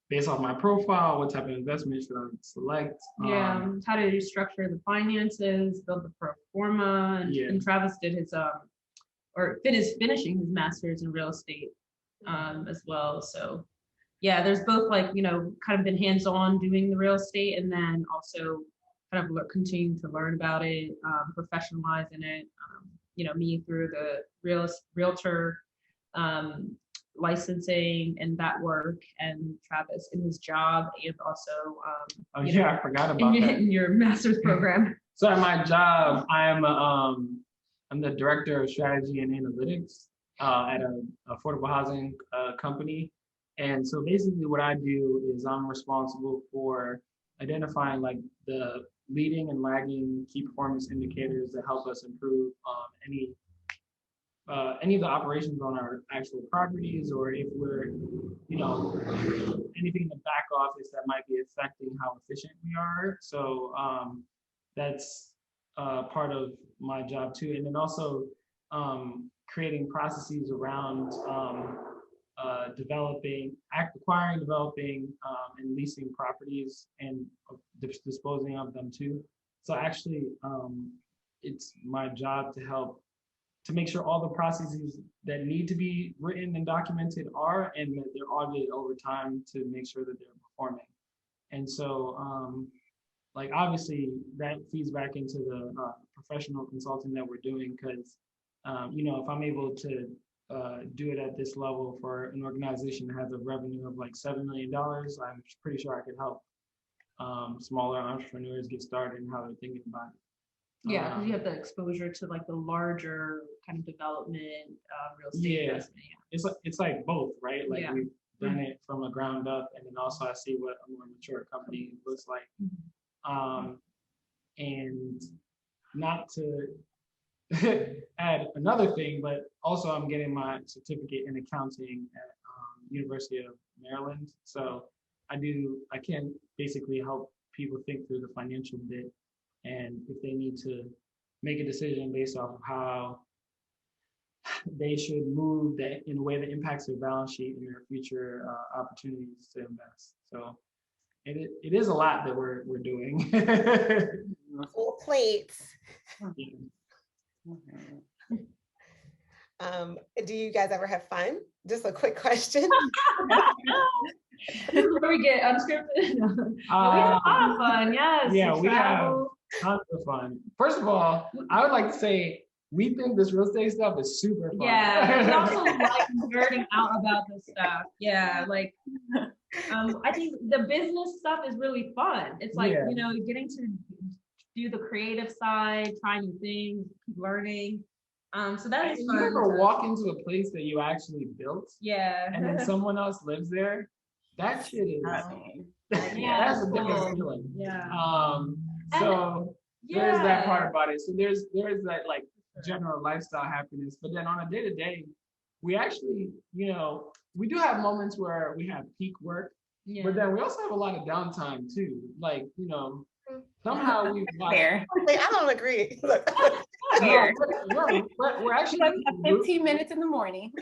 based off my profile, what type of investment should I select? Yeah, how to structure the finances, build the pro forma, and Travis did his finishing his master's in real estate as well. So yeah, there's both like, kind of been hands-on doing the real estate and then also kind of continuing to learn about it, professionalizing it, me through the realtor licensing and that work, and Travis in his job, and also I forgot about that. In your master's program. So at my job, I'm the director of strategy and analytics at an affordable housing company. And so basically what I do is I'm responsible for identifying like the leading and lagging key performance indicators that help us improve any of the operations on our actual properties, or if we're, anything in the back office that might be affecting how efficient we are. So that's part of my job too. And then also creating processes around acquiring, developing, and leasing properties and disposing of them too. So actually, it's my job to help to make sure all the processes that need to be written and documented are, and that they're audited over time to make sure that they're performing. And so, like obviously that feeds back into the professional consulting that we're doing, because if I'm able to do it at this level for an organization that has a revenue of like $7 million, I'm pretty sure I could help smaller entrepreneurs get started and how they're thinking about it. Yeah, because you have the exposure to like the larger kind of development, real estate investment. Yeah, it's like both, right? Like we've done it from the ground up, and then also I see what a more mature company looks like. And not to add another thing, but also I'm getting my certificate in accounting at University of Maryland. So I can basically help people think through the financial bit, and if they need to make a decision based off of how they should move that in a way that impacts their balance sheet and their future opportunities to invest. So it is a lot that we're doing. Full plates. Do you guys ever have fun? Just a quick question. Before we get unscripted, we have a lot of fun. Yes. Yeah, we have tons of fun. First of all, I would like to say we think this real estate stuff is super fun. Yeah, we also like nerding out about this stuff. Yeah, like I think the business stuff is really fun. It's like getting to do the creative side, try new things, keep learning. So that is fun. You ever walk into a place that you actually built? Yeah. And then someone else lives there? that shit is Yeah, that's a cool. different feeling. Yeah. So Yeah. there's that part about it. So there's that like general lifestyle happiness, but then on a day to day, we actually, we do have moments where we have peak work, Yeah. but then we also have a lot of downtime too. Like, somehow we've Fair. I don't agree. Look. Fair. We're actually Like 15 minutes in the morning.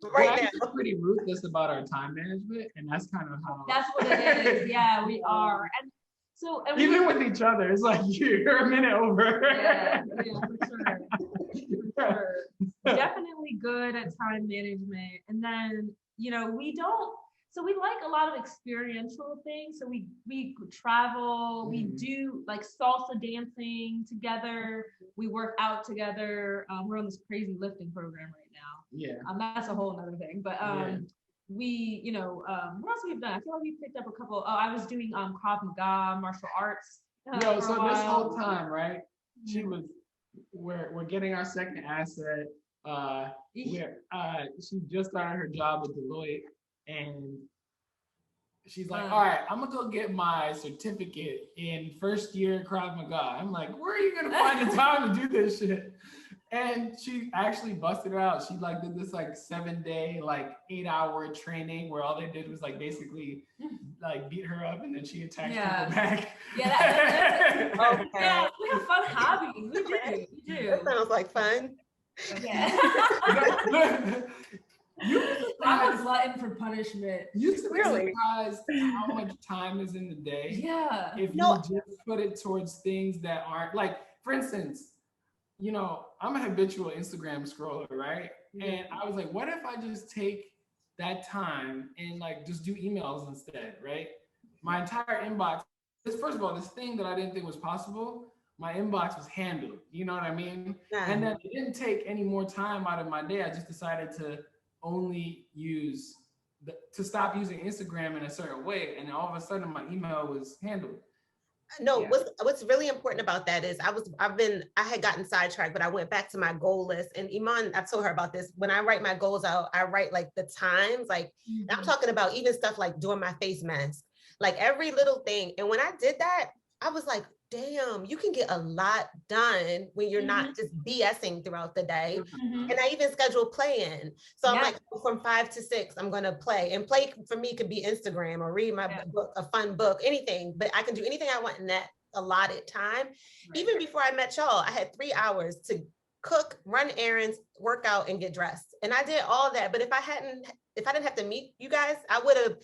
we're actually pretty ruthless about our time management, and that's kind of how. That's what it is. Yeah, we are. And so even with each other, it's like you're a minute over. Yeah, for sure. For sure. Definitely good at time management. And then, we like a lot of experiential things. So we travel, we do like salsa dancing together, we work out together. We're on this crazy lifting program right now. Yeah. That's a whole nother thing. But we, what else we've done? I feel like we picked up a couple. Oh, I was doing Krav Maga, martial arts. So this whole time, right? We're getting our second asset. She just started her job with Deloitte, and she's like, all right, I'm gonna go get my certificate in first year Krav Maga. I'm like, where are you gonna find the time to do this shit? And she actually busted it out. She like did this like 7-day, like 8-hour training where all they did was like basically like beat her up and then she attacked people back. Yeah, okay. Yeah, we have fun hobbies. We do. That sounds like fun. Yeah. I'm a glutton for punishment. You'd be surprised how much time is in the day. Yeah. If you just put it towards things that aren't like, for instance, I'm a habitual Instagram scroller, right? And I was like, what if I just take that time and like just do emails instead, right? My entire inbox, first of all, this thing that I didn't think was possible, my inbox was handled. You know what I mean? Yeah. And then it didn't take any more time out of my day. I just decided to only to stop using Instagram in a certain way. And all of a sudden my email was handled. No, what's really important about that is I had gotten sidetracked, but I went back to my goal list. And Iman, I told her about this. When I write my goals out, I write like the times, like I'm talking about even stuff like doing my face mask, like every little thing. And when I did that, I was like, damn, you can get a lot done when you're not just BSing throughout the day. And I even schedule play-in. So I'm like, from 5 to 6, I'm going to play. And play for me could be Instagram or read my book, a fun book, anything. But I can do anything I want in that allotted time. Even before I met y'all, I had 3 hours to cook, run errands, work out, and get dressed. And I did all that. But if I didn't have to meet you guys, I would have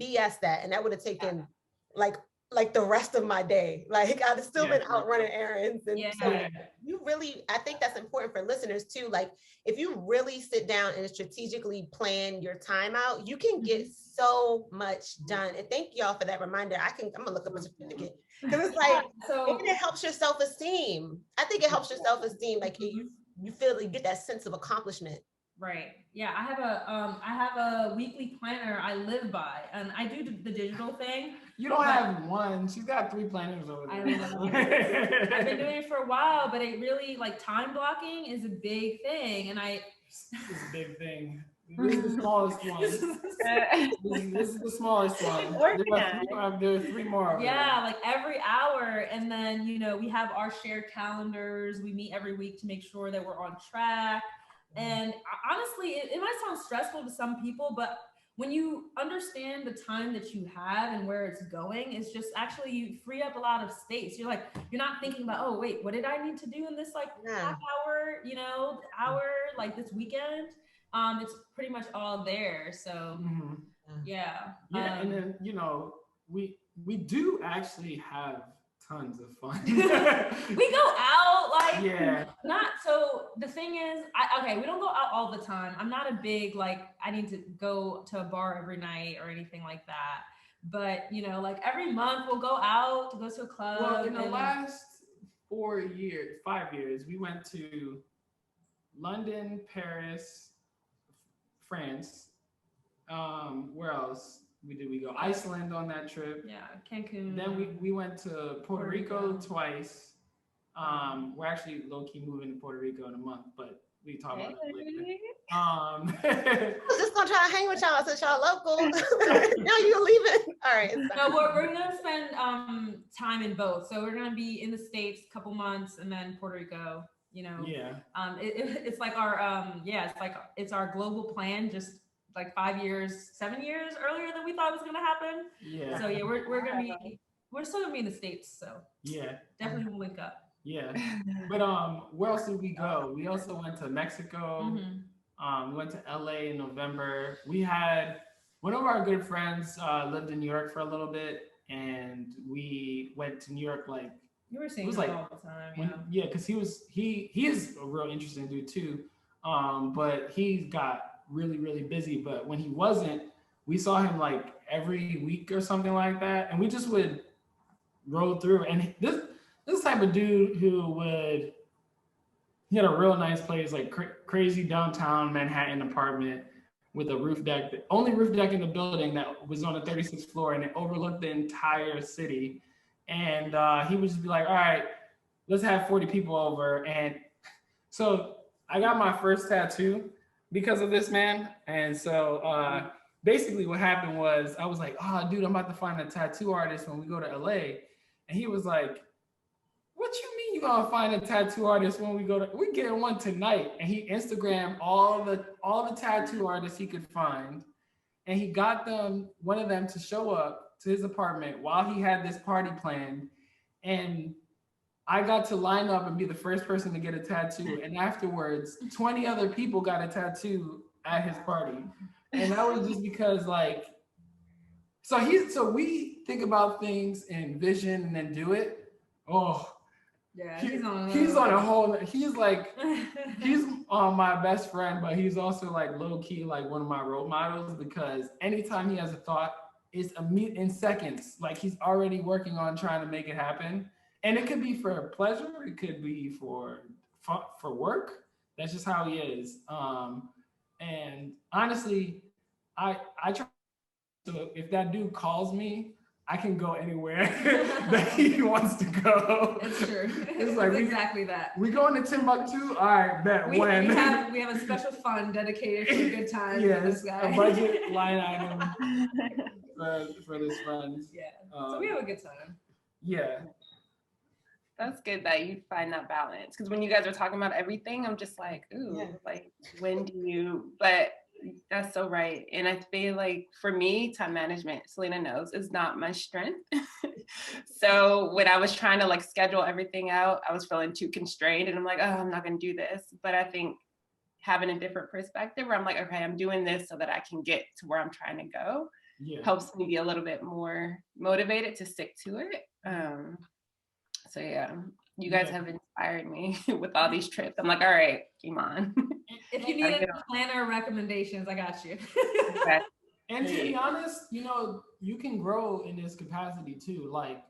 BS that. And that would have taken like the rest of my day. Like I'd still been out running errands. And so I think that's important for listeners too. Like if you really sit down and strategically plan your time out, you can get so much done. And thank y'all for that reminder. I'm gonna look up a certificate because it's like, it helps your self-esteem. I think it helps your self-esteem. Like you feel like you get that sense of accomplishment. Right. Yeah. I have a weekly planner I live by, and I do the digital thing. You don't have one. She's got 3 planners over there. I know. I've been doing it for a while, but it really like time blocking is a big thing, and It's a big thing. This is the smallest one. This is the smallest one. There are 3 more. Yeah, like every hour, and then we have our shared calendars. We meet every week to make sure that we're on track. And honestly, it might sound stressful to some people, but when you understand the time that you have and where it's going, it's just actually you free up a lot of space. You're not thinking about, oh wait, what did I need to do in this half hour, hour like this weekend? It's pretty much all there. So yeah. And then we do actually have tons of fun. We go out not so the thing is we don't go out all the time. I'm not a big I need to go to a bar every night or anything like that, but every month we'll go out to go to a club. Well, in the last 5 years we went to London, Paris, France, where else did we go? Iceland on that trip. Yeah, Cancun. Then we went to Puerto Rico twice. We're actually low-key moving to Puerto Rico in a month, but we talk about it later. I was just gonna try to hang with y'all since y'all local. Now you leaving. All right. No, we're gonna spend time in both. So we're gonna be in the States a couple months, and then Puerto Rico. You know, it's like our it's our global plan. Just like 5 years, 7 years earlier than we thought it was gonna happen. Yeah. So yeah, we're still gonna be in the States. So yeah, definitely will link up. Yeah. But where else did we go? We also went to Mexico. We went to LA in November. We had one of our good friends lived in New York for a little bit, and we went to New York like you were seeing him like, all the time. Yeah, because he is a real interesting dude too. But he got really busy. But when he wasn't, we saw him like every week or something like that, and we just would roll through. And this type of dude who he had a real nice place, like crazy downtown Manhattan apartment with a roof deck, the only roof deck in the building that was on the 36th floor, and it overlooked the entire city. And he would just be like, all right, let's have 40 people over. And so I got my first tattoo because of this man. And so basically what happened was I was like, oh, dude, I'm about to find a tattoo artist when we go to LA. And he was like, what you mean you gonna find a tattoo artist when we get one tonight? And he Instagrammed all the tattoo artists he could find, and he got one of them to show up to his apartment while he had this party planned. And I got to line up and be the first person to get a tattoo. And afterwards, 20 other people got a tattoo at his party. And that was just because so we think about things in vision and then do it. Oh, yeah, he's on a whole. He's my best friend, but he's also like low key like one of my role models, because anytime he has a thought, it's in seconds. Like he's already working on trying to make it happen, and it could be for pleasure, it could be for work. That's just how he is. And honestly, I try. So if that dude calls me, I can go anywhere that he wants to go. It's true. It's like exactly that. We going to Timbuktu? All right, bet we have a special fund dedicated for a good time. Yes, for this guy. A budget line item for this fund. Yeah. So we have a good time. Yeah. That's good that you find that balance. Because when you guys are talking about everything, I'm just like, ooh, like when do you? But that's so right. And I feel like for me, time management, Selena knows, is not my strength. So when I was trying to like schedule everything out, I was feeling too constrained, and I'm like, oh, I'm not going to do this. But I think having a different perspective where I'm like, okay, I'm doing this so that I can get to where I'm trying to go, helps me be a little bit more motivated to stick to it. So yeah, you guys have inspired me with all these trips. I'm like, all right, come on. If you need a planner recommendations, I got you. Okay. And to be honest, you can grow in this capacity too. Like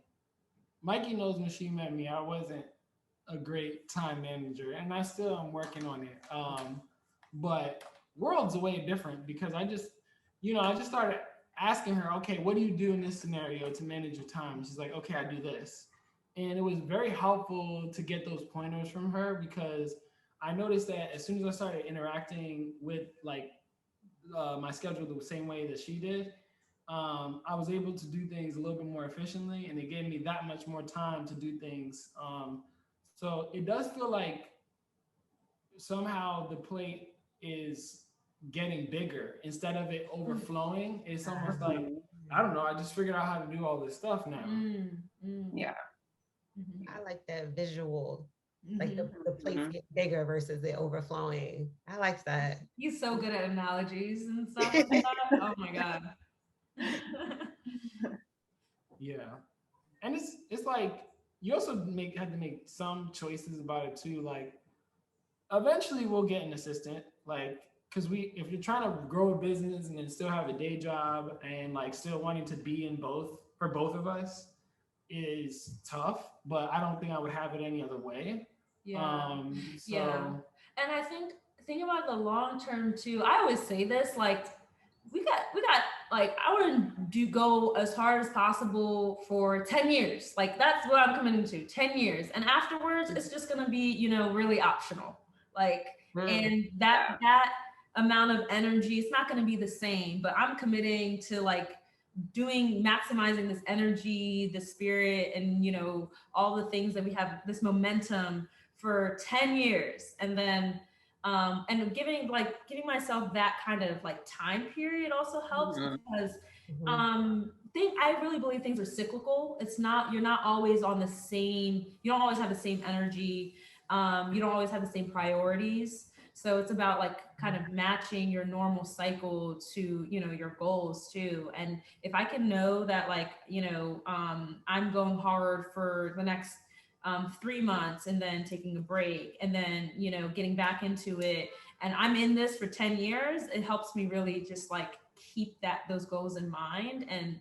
Maiki knows when she met me, I wasn't a great time manager, and I still am working on it. But world's way different, because I just started asking her, okay, what do you do in this scenario to manage your time? She's like, okay, I do this. And it was very helpful to get those pointers from her, because I noticed that as soon as I started interacting with my schedule the same way that she did, I was able to do things a little bit more efficiently, and it gave me that much more time to do things. So it does feel like somehow the plate is getting bigger instead of it overflowing. It's almost like, I don't know, I just figured out how to do all this stuff now. Yeah. I like that visual, like the plates get bigger versus it overflowing. I like that. He's so good at analogies and stuff like that. Oh my God. Yeah. And it's like, you also had to make some choices about it too. Like, eventually we'll get an assistant, like, because if you're trying to grow a business and then still have a day job and like still wanting to be in both, for both of us, is tough, but I don't think I would have it any other way. Yeah. And I think about the long term too. I always say this, like, we got like, I want to go as hard as possible for 10 years. Like, that's what I'm committing to, 10 years. And afterwards, it's just going to be, really optional. Like, and that amount of energy. It's not going to be the same, but I'm committing to like maximizing this energy, the spirit, and you know, all the things that we have, this momentum for 10 years. And then and giving myself that kind of like time period also helps because I really believe things are cyclical. You're not always on the same, you don't always have the same energy. You don't always have the same priorities. So it's about like kind of matching your normal cycle to, you know, your goals too. And if I can know that like, you know, I'm going hard for the next 3 months and then taking a break and then, you know, getting back into it, and I'm in this for 10 years, it helps me really just like keep those goals in mind and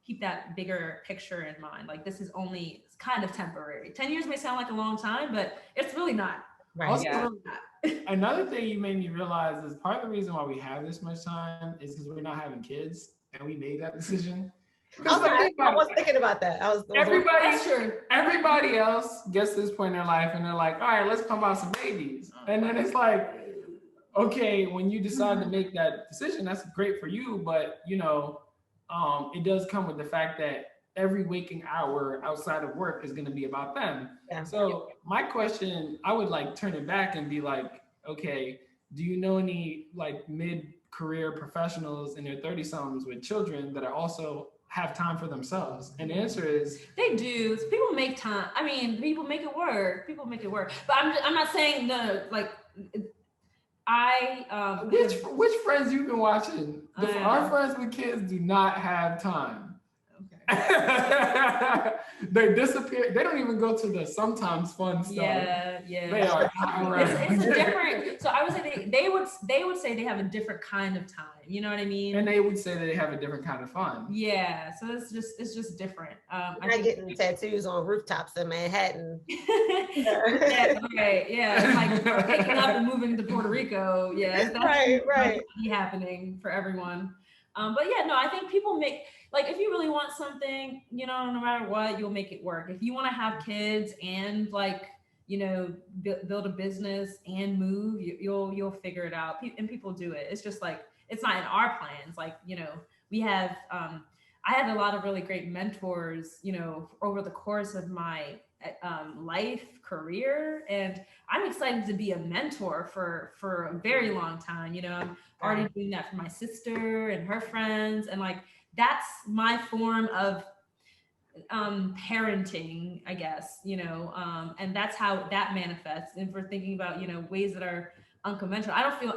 keep that bigger picture in mind. Like this is only kind of temporary. 10 years may sound like a long time, but it's really not. Right. Also, another thing you made me realize is part of the reason why we have this much time is because we're not having kids, and we made that decision. I was thinking about that. Everybody else gets to this point in their life, and they're like, all right, let's pump out some babies. And then it's like, okay, when you decide to make that decision, that's great for you, but you know, it does come with the fact that every waking hour outside of work is going to be about them. Yeah. So my question, I would like turn it back and be like, okay, do you know any like mid-career professionals in their 30-somethings with children that are also have time for themselves? And the answer is they do. People make time. I mean, people make it work. But I'm not saying which friends you've been watching? Our friends with kids do not have time. Okay. They disappear. They don't even go to the sometimes fun stuff. Yeah. They are not around. It's a different. So I would say they would say they have a different kind of time. You know what I mean? And they would say that they have a different kind of fun. Yeah. So it's just different. I'm not getting tattoos on rooftops in Manhattan. Yeah, right. Yeah. Like picking up and moving to Puerto Rico. Yeah. That's right. Happening for everyone. But yeah, no, I think people make, like, if you really want something, you know, no matter what, you'll make it work. If you want to have kids and like, you know, build a business and move, you'll figure it out. And people do it. It's just like, it's not in our plans. Like, you know, we have, I had a lot of really great mentors, you know, over the course of my life, career, and I'm excited to be a mentor for a very long time. You know, I'm already doing that for my sister and her friends, and like that's my form of parenting, I guess, you know, and that's how that manifests. And for thinking about, you know, ways that are unconventional, I don't feel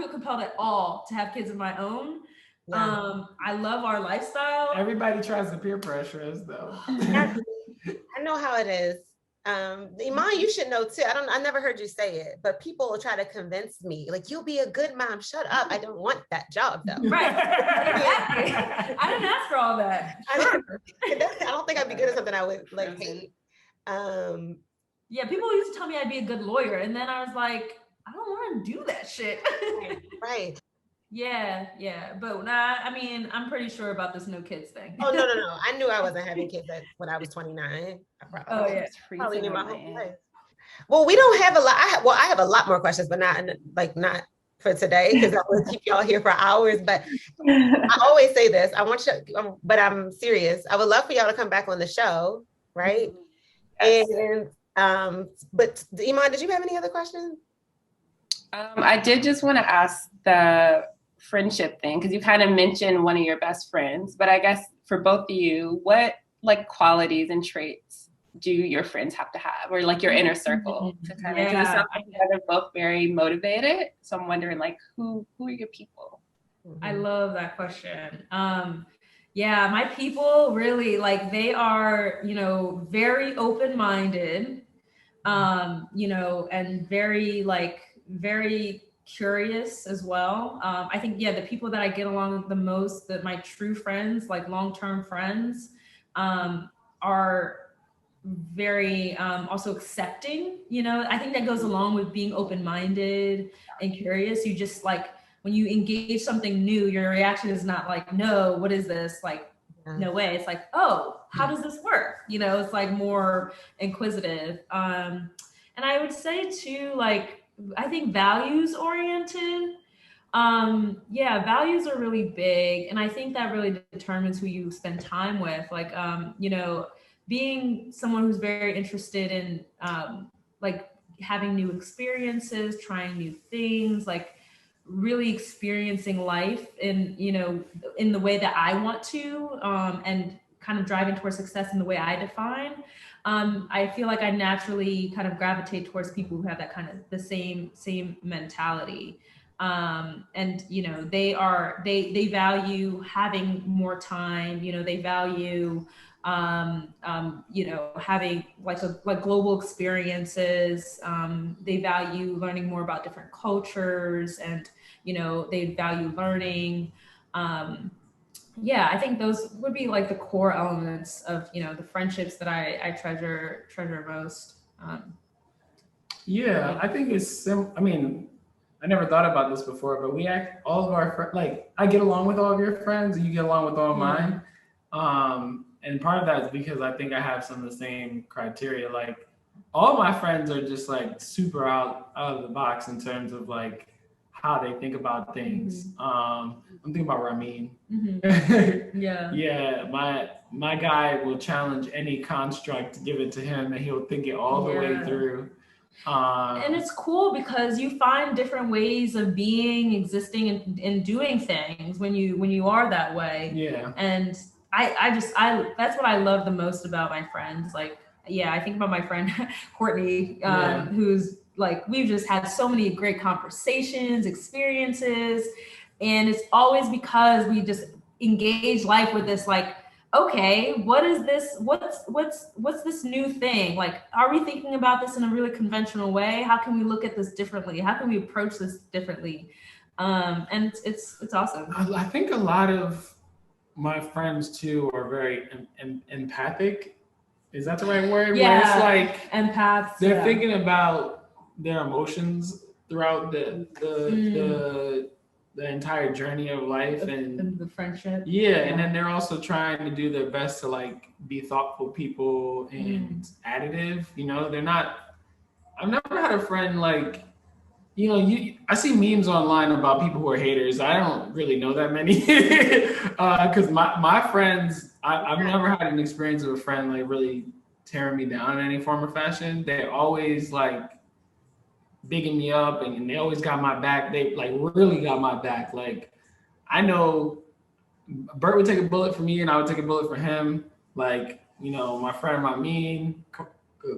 compelled at all to have kids of my own. Yeah. I love our lifestyle. Everybody tries to peer pressure us though. I know how it is. Iman, you should know too. I never heard you say it, but people will try to convince me, like, you'll be a good mom. Shut up. I don't want that job though. Right. Exactly. I didn't ask for all that. I don't think I'd be good at something I would like hate. Yeah, people used to tell me I'd be a good lawyer, and then I was like, I don't want to do that shit. Right. Yeah, but I mean, I'm pretty sure about this no kids thing. Oh no! I knew I wasn't having kids when I was 29. Probably knew my whole life. Well, we don't have a lot. I have a lot more questions, but not for today because I would keep y'all here for hours. But I always say this. I want you, but I'm serious. I would love for y'all to come back on the show, right? Yes. And but Iman, did you have any other questions? I did just want to ask the friendship thing, because you kind of mentioned one of your best friends, but I guess for both of you, what like qualities and traits do your friends have to have, or like your inner circle to kind of, because it sounds like they're both very motivated. So I'm wondering, like, who are your people? I love that question. Yeah, my people really, like, they are, you know, very open-minded, you know, and very curious as well. I think, the people that I get along the most, that my true friends, like long-term friends, are very also accepting. You know, I think that goes along with being open-minded and curious. You just like, when you engage something new, your reaction is not like, no, what is this? Like, no way. It's like, oh, how does this work? You know, it's like more inquisitive. And I would say too, like, I think values oriented. Yeah, values are really big. And I think that really determines who you spend time with. Like, you know, being someone who's very interested in like having new experiences, trying new things, like really experiencing life in, you know, in the way that I want to, and kind of driving towards success in the way I define. I feel like I naturally kind of gravitate towards people who have that kind of the same mentality. And you know, they value having more time. You know, they value you know, having like global experiences. They value learning more about different cultures, and you know, they value learning. Um, yeah, I think those would be like the core elements of, you know, the friendships that I treasure most. Yeah, I think it's I mean, I never thought about this before, but we act all of our friends, like I get along with all of your friends and you get along with all of mine. And part of that is because I think I have some of the same criteria. Like all my friends are just like super out of the box in terms of like how they think about things. I'm thinking about Ramin. Yeah. Yeah, my guy will challenge any construct, give it to him, and he'll think it all the way through. And it's cool because you find different ways of being, existing, and doing things when you are that way. Yeah. And I that's what I love the most about my friends. Like, yeah, I think about my friend Courtney, who's like, we've just had so many great conversations, experiences, and it's always because we just engage life with this like, okay, what is this? What's this new thing? Like, are we thinking about this in a really conventional way? How can we look at this differently? How can we approach this differently? And it's awesome. I think a lot of my friends too are very empathic. Is that the right word? Yeah, where it's like empaths. They're thinking about their emotions throughout the entire journey of life and the friendship. Yeah, and then they're also trying to do their best to like be thoughtful people and additive. You know, they're not. I've never had a friend like, you know, I see memes online about people who are haters. I don't really know that many because my friends, I've never had an experience of a friend like really tearing me down in any form or fashion. They're always like bigging me up and they always got my back. They like really got my back. Like I know Bert would take a bullet for me and I would take a bullet for him. Like, you know, my friend Ramin,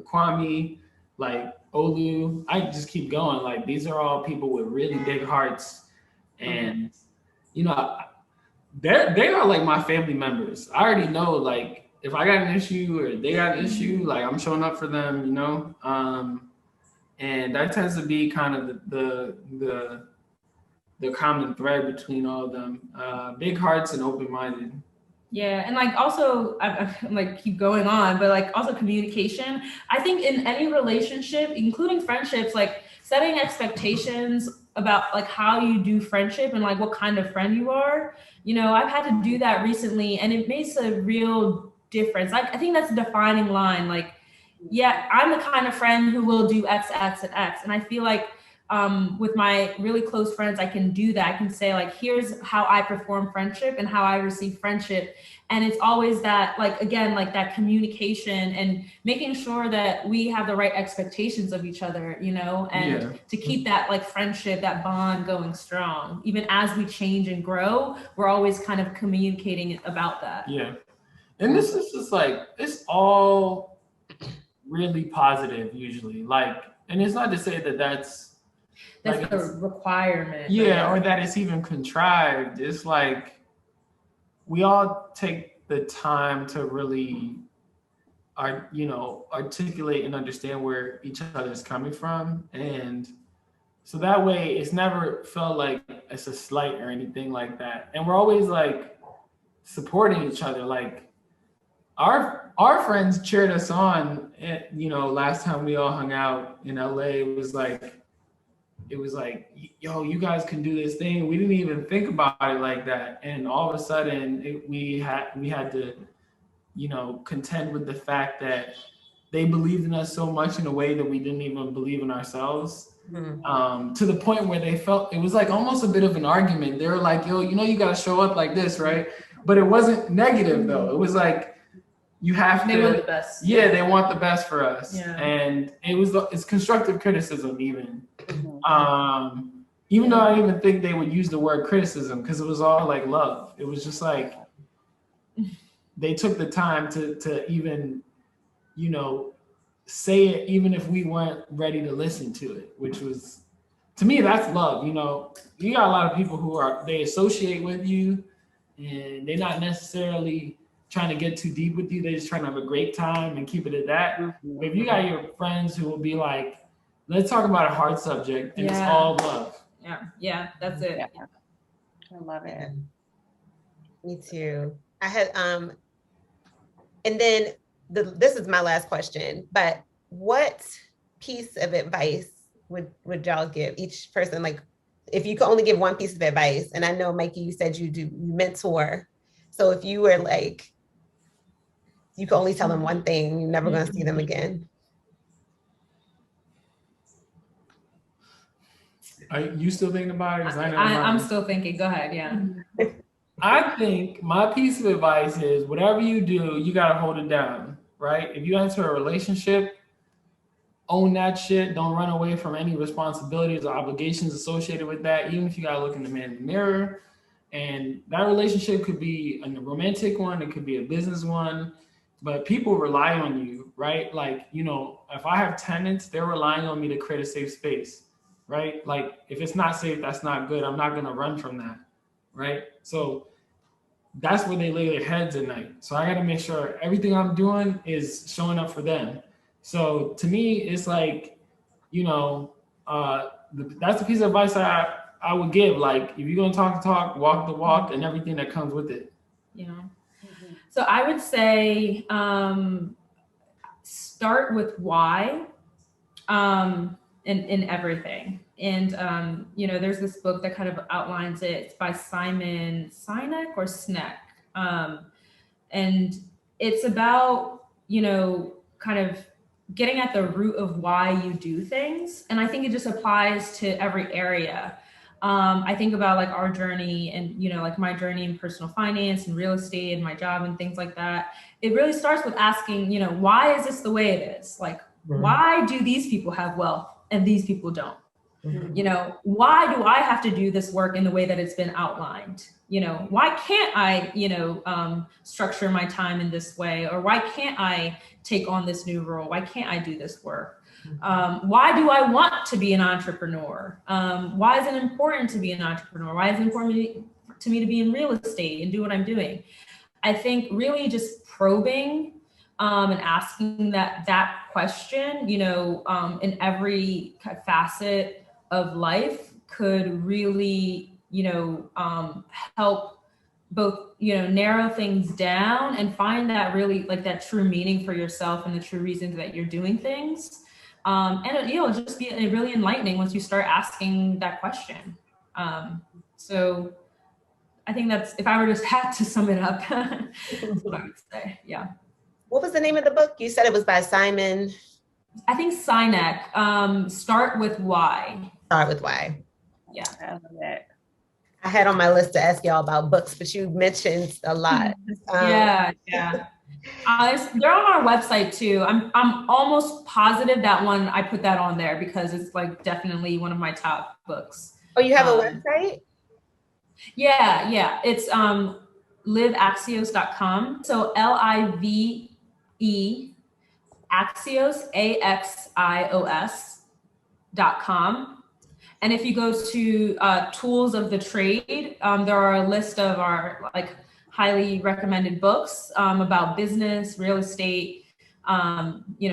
Kwame, like Olu, I just keep going. Like these are all people with really big hearts. And, you know, they are like my family members. I already know like if I got an issue or they got an issue, like I'm showing up for them, you know? And that tends to be kind of the common thread between all of them. Big hearts and open-minded. Yeah, and like also, I'm like keep going on, but like also communication. I think in any relationship, including friendships, like setting expectations about like how you do friendship and like what kind of friend you are. You know, I've had to do that recently, and it makes a real difference. Like I think that's a defining line. Like, yeah, I'm the kind of friend who will do X, X, and X, and I feel like with my really close friends, I can do that. I can say like, here's how I perform friendship and how I receive friendship. And it's always that, like, again, like that communication and making sure that we have the right expectations of each other, you know, and to keep that like friendship, that bond going strong. Even as we change and grow, we're always kind of communicating about that. Yeah. And this is just like, it's all really positive usually. Like, and it's not to say that that's like the requirement. Yeah, or that it's even contrived. It's like we all take the time to really articulate and understand where each other is coming from. And so that way it's never felt like it's a slight or anything like that. And we're always like supporting each other. Like our friends cheered us on, you know, last time we all hung out in LA. It was like, yo, you guys can do this thing. We didn't even think about it like that. And all of a sudden we had to, you know, contend with the fact that they believed in us so much in a way that we didn't even believe in ourselves. To the point where they felt it was like almost a bit of an argument. They were like, yo, you got to show up like this, right? But it wasn't negative though. It was like, you have They want the best. Yeah, they want the best for us. Yeah. And it's constructive criticism even. Even though I didn't even think they would use the word criticism, because it was all like love. It was just like, they took the time to even, say it, even if we weren't ready to listen to it, which was, to me, that's love. You got a lot of people who they associate with you and they're not necessarily trying to get too deep with you. They're just trying to have a great time and keep it at that. But if you got your friends who will be like, let's talk about a hard subject, and it's all love. Yeah, that's it. Yeah. I love it. Me too. I had and then this is my last question, but what piece of advice would y'all give each person? Like, if you could only give one piece of advice, and I know, Maiki, you said you mentor. So if you were like, you could only tell them one thing, you're never going to see them again. Are you still thinking about it? I'm still thinking. Go ahead. Yeah. I think my piece of advice is, whatever you do, you got to hold it down, right? If you enter a relationship, own that shit. Don't run away from any responsibilities or obligations associated with that, even if you got to look in the man in the mirror. And that relationship could be a romantic one, it could be a business one, but people rely on you, right? Like, if I have tenants, they're relying on me to create a safe space, right? Like, if it's not safe, that's not good. I'm not going to run from that, right? So that's where they lay their heads at night. So I got to make sure everything I'm doing is showing up for them. So to me, it's like, that's the piece of advice I would give. Like, if you're going to talk the talk, walk the walk, and everything that comes with it. So I would say start with why in everything. And, there's this book that kind of outlines it. It's by Simon Sinek or Sinek. And it's about, kind of getting at the root of why you do things. And I think it just applies to every area. I think about like our journey and, like my journey in personal finance and real estate and my job and things like that. It really starts with asking, why is this the way it is? Like, why do these people have wealth and these people don't? Why do I have to do this work in the way that it's been outlined? Why can't I, structure my time in this way? Or why can't I take on this new role? Why can't I do this work? Why do I want to be an entrepreneur? Why is it important to be an entrepreneur? Why is it important to me to be in real estate and do what I'm doing? I think really just probing and asking that question, in every facet of life could really, help both, narrow things down and find that really like that true meaning for yourself and the true reasons that you're doing things. And it'll just be really enlightening once you start asking that question. So I think that's, if I were just had to sum it up, that's what I would say. Yeah. What was the name of the book? You said it was by Simon. I think Sinek. Start with why. Start with why. Yeah. I love it. I had on my list to ask y'all about books, but you mentioned a lot. Yeah. They're on our website too. I'm almost positive that one, I put that on there because it's like definitely one of my top books. Oh, you have a website? Yeah. It's liveaxios.com. So LIVE Axios, AXIOS.com. And if you go to tools of the trade, there are a list of our like highly recommended books about business, real estate,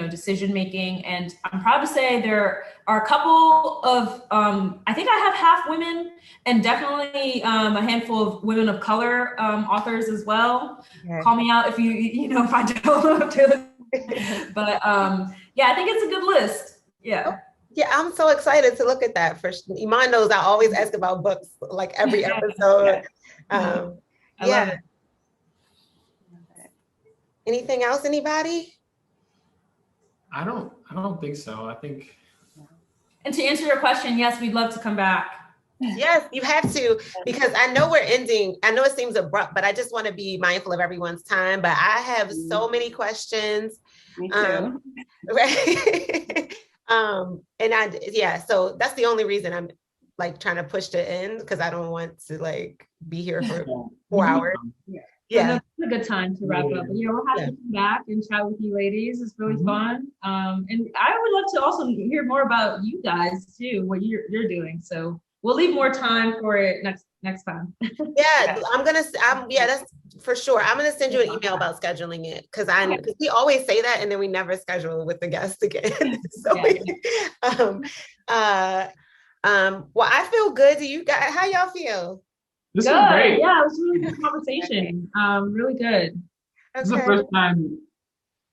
decision making. And I'm proud to say there are a couple of, I think I have half women and definitely a handful of women of color authors as well. Okay. Call me out if if I don't do it. But yeah, I think it's a good list. Yeah. Yeah, I'm so excited to look at that. Iman knows I always ask about books like every episode. I love it. Anything else, anybody? I don't think so. I think And to answer your question, yes, we'd love to come back. Yes, you have to, because I know we're ending. I know it seems abrupt, but I just want to be mindful of everyone's time. But I have so many questions. Me too. Right. So that's the only reason I'm like trying to push the end, because I don't want to like be here for 4 hours. Yeah, that's a good time to wrap up. But yeah, we'll have to come back and chat with you ladies. It's really fun. And I would love to also hear more about you guys too, what you're doing. So we'll leave more time for it next time. Yeah, that's for sure. I'm gonna send you an email about scheduling it, because we always say that and then we never schedule it with the guest again. Well, I feel good. Do you guys? How y'all feel? This good. is great. Yeah, it was a really good conversation. Really good. This is the first time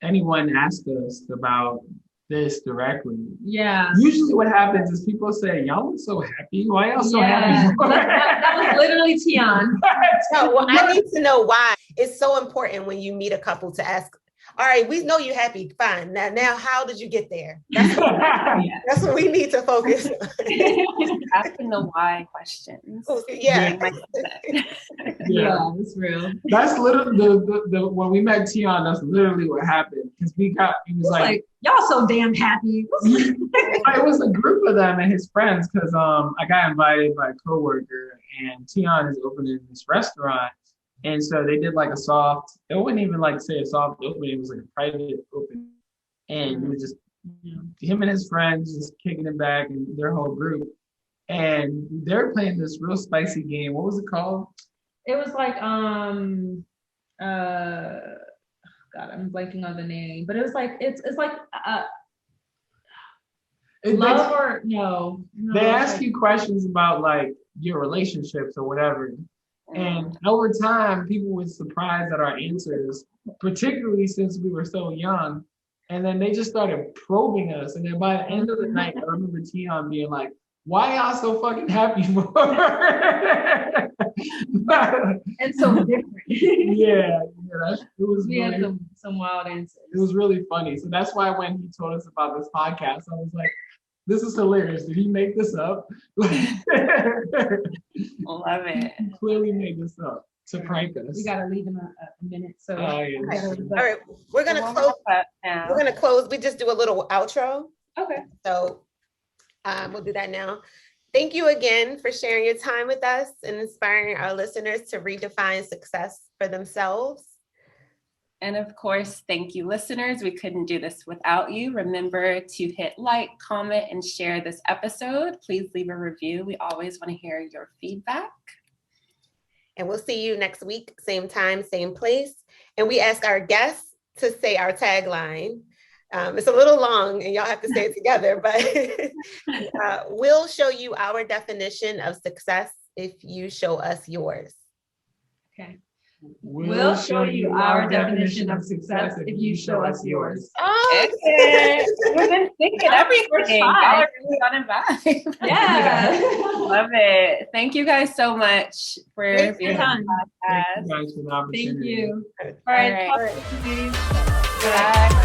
anyone asked us about this directly. Yeah. Usually what happens is people say, y'all look so happy. Why y'all so happy? that was literally Tian. No, well, I need to know why. It's so important when you meet a couple to ask, all right, we know you're happy, fine. Now how did you get there? That's what we need to focus on. Asking the why questions. Yeah. Yeah, it's real. That's literally the when we met Tian, that's literally what happened. Because he was like, y'all so damn happy. It was a group of them and his friends, because I got invited by a coworker, and Tian is opening this restaurant. And so they did like a soft, it wouldn't even like say a soft opening, it was like a private opening. And it was just him and his friends just kicking it back, and their whole group. And they're playing this real spicy game. What was it called? It was like God, I'm blanking on the name, but it was like it's like love or no. They ask you questions about like your relationships or whatever. And over time, people were surprised at our answers, particularly since we were so young. And then they just started probing us. And then by the end of the night, I remember Tian being like, why y'all so fucking happy for? And so different. It was we had some wild answers. It was really funny. So that's why when he told us about this podcast, I was like, this is hilarious. Did he make this up? Love it. He clearly made this up to prank us. We gotta leave in a minute. So all right, we're gonna close. We're gonna close. We just do a little outro. Okay. So we'll do that now. Thank you again for sharing your time with us and inspiring our listeners to redefine success for themselves. And of course, thank you, listeners. We couldn't do this without you. Remember to hit like, comment, and share this episode. Please leave a review. We always want to hear your feedback. And we'll see you next week, same time, same place. And we ask our guests to say our tagline. It's a little long and y'all have to say it together, but we'll show you our definition of success if you show us yours. Okay. We'll show you our definition of success if you show us yours. Oh, okay. We've been thinking everything. Y'all are really on a vibe. Yeah. Love it. Thank you guys so much for being on the podcast. Thank you guys for the opportunity. Thank you. All right. All right. Bye.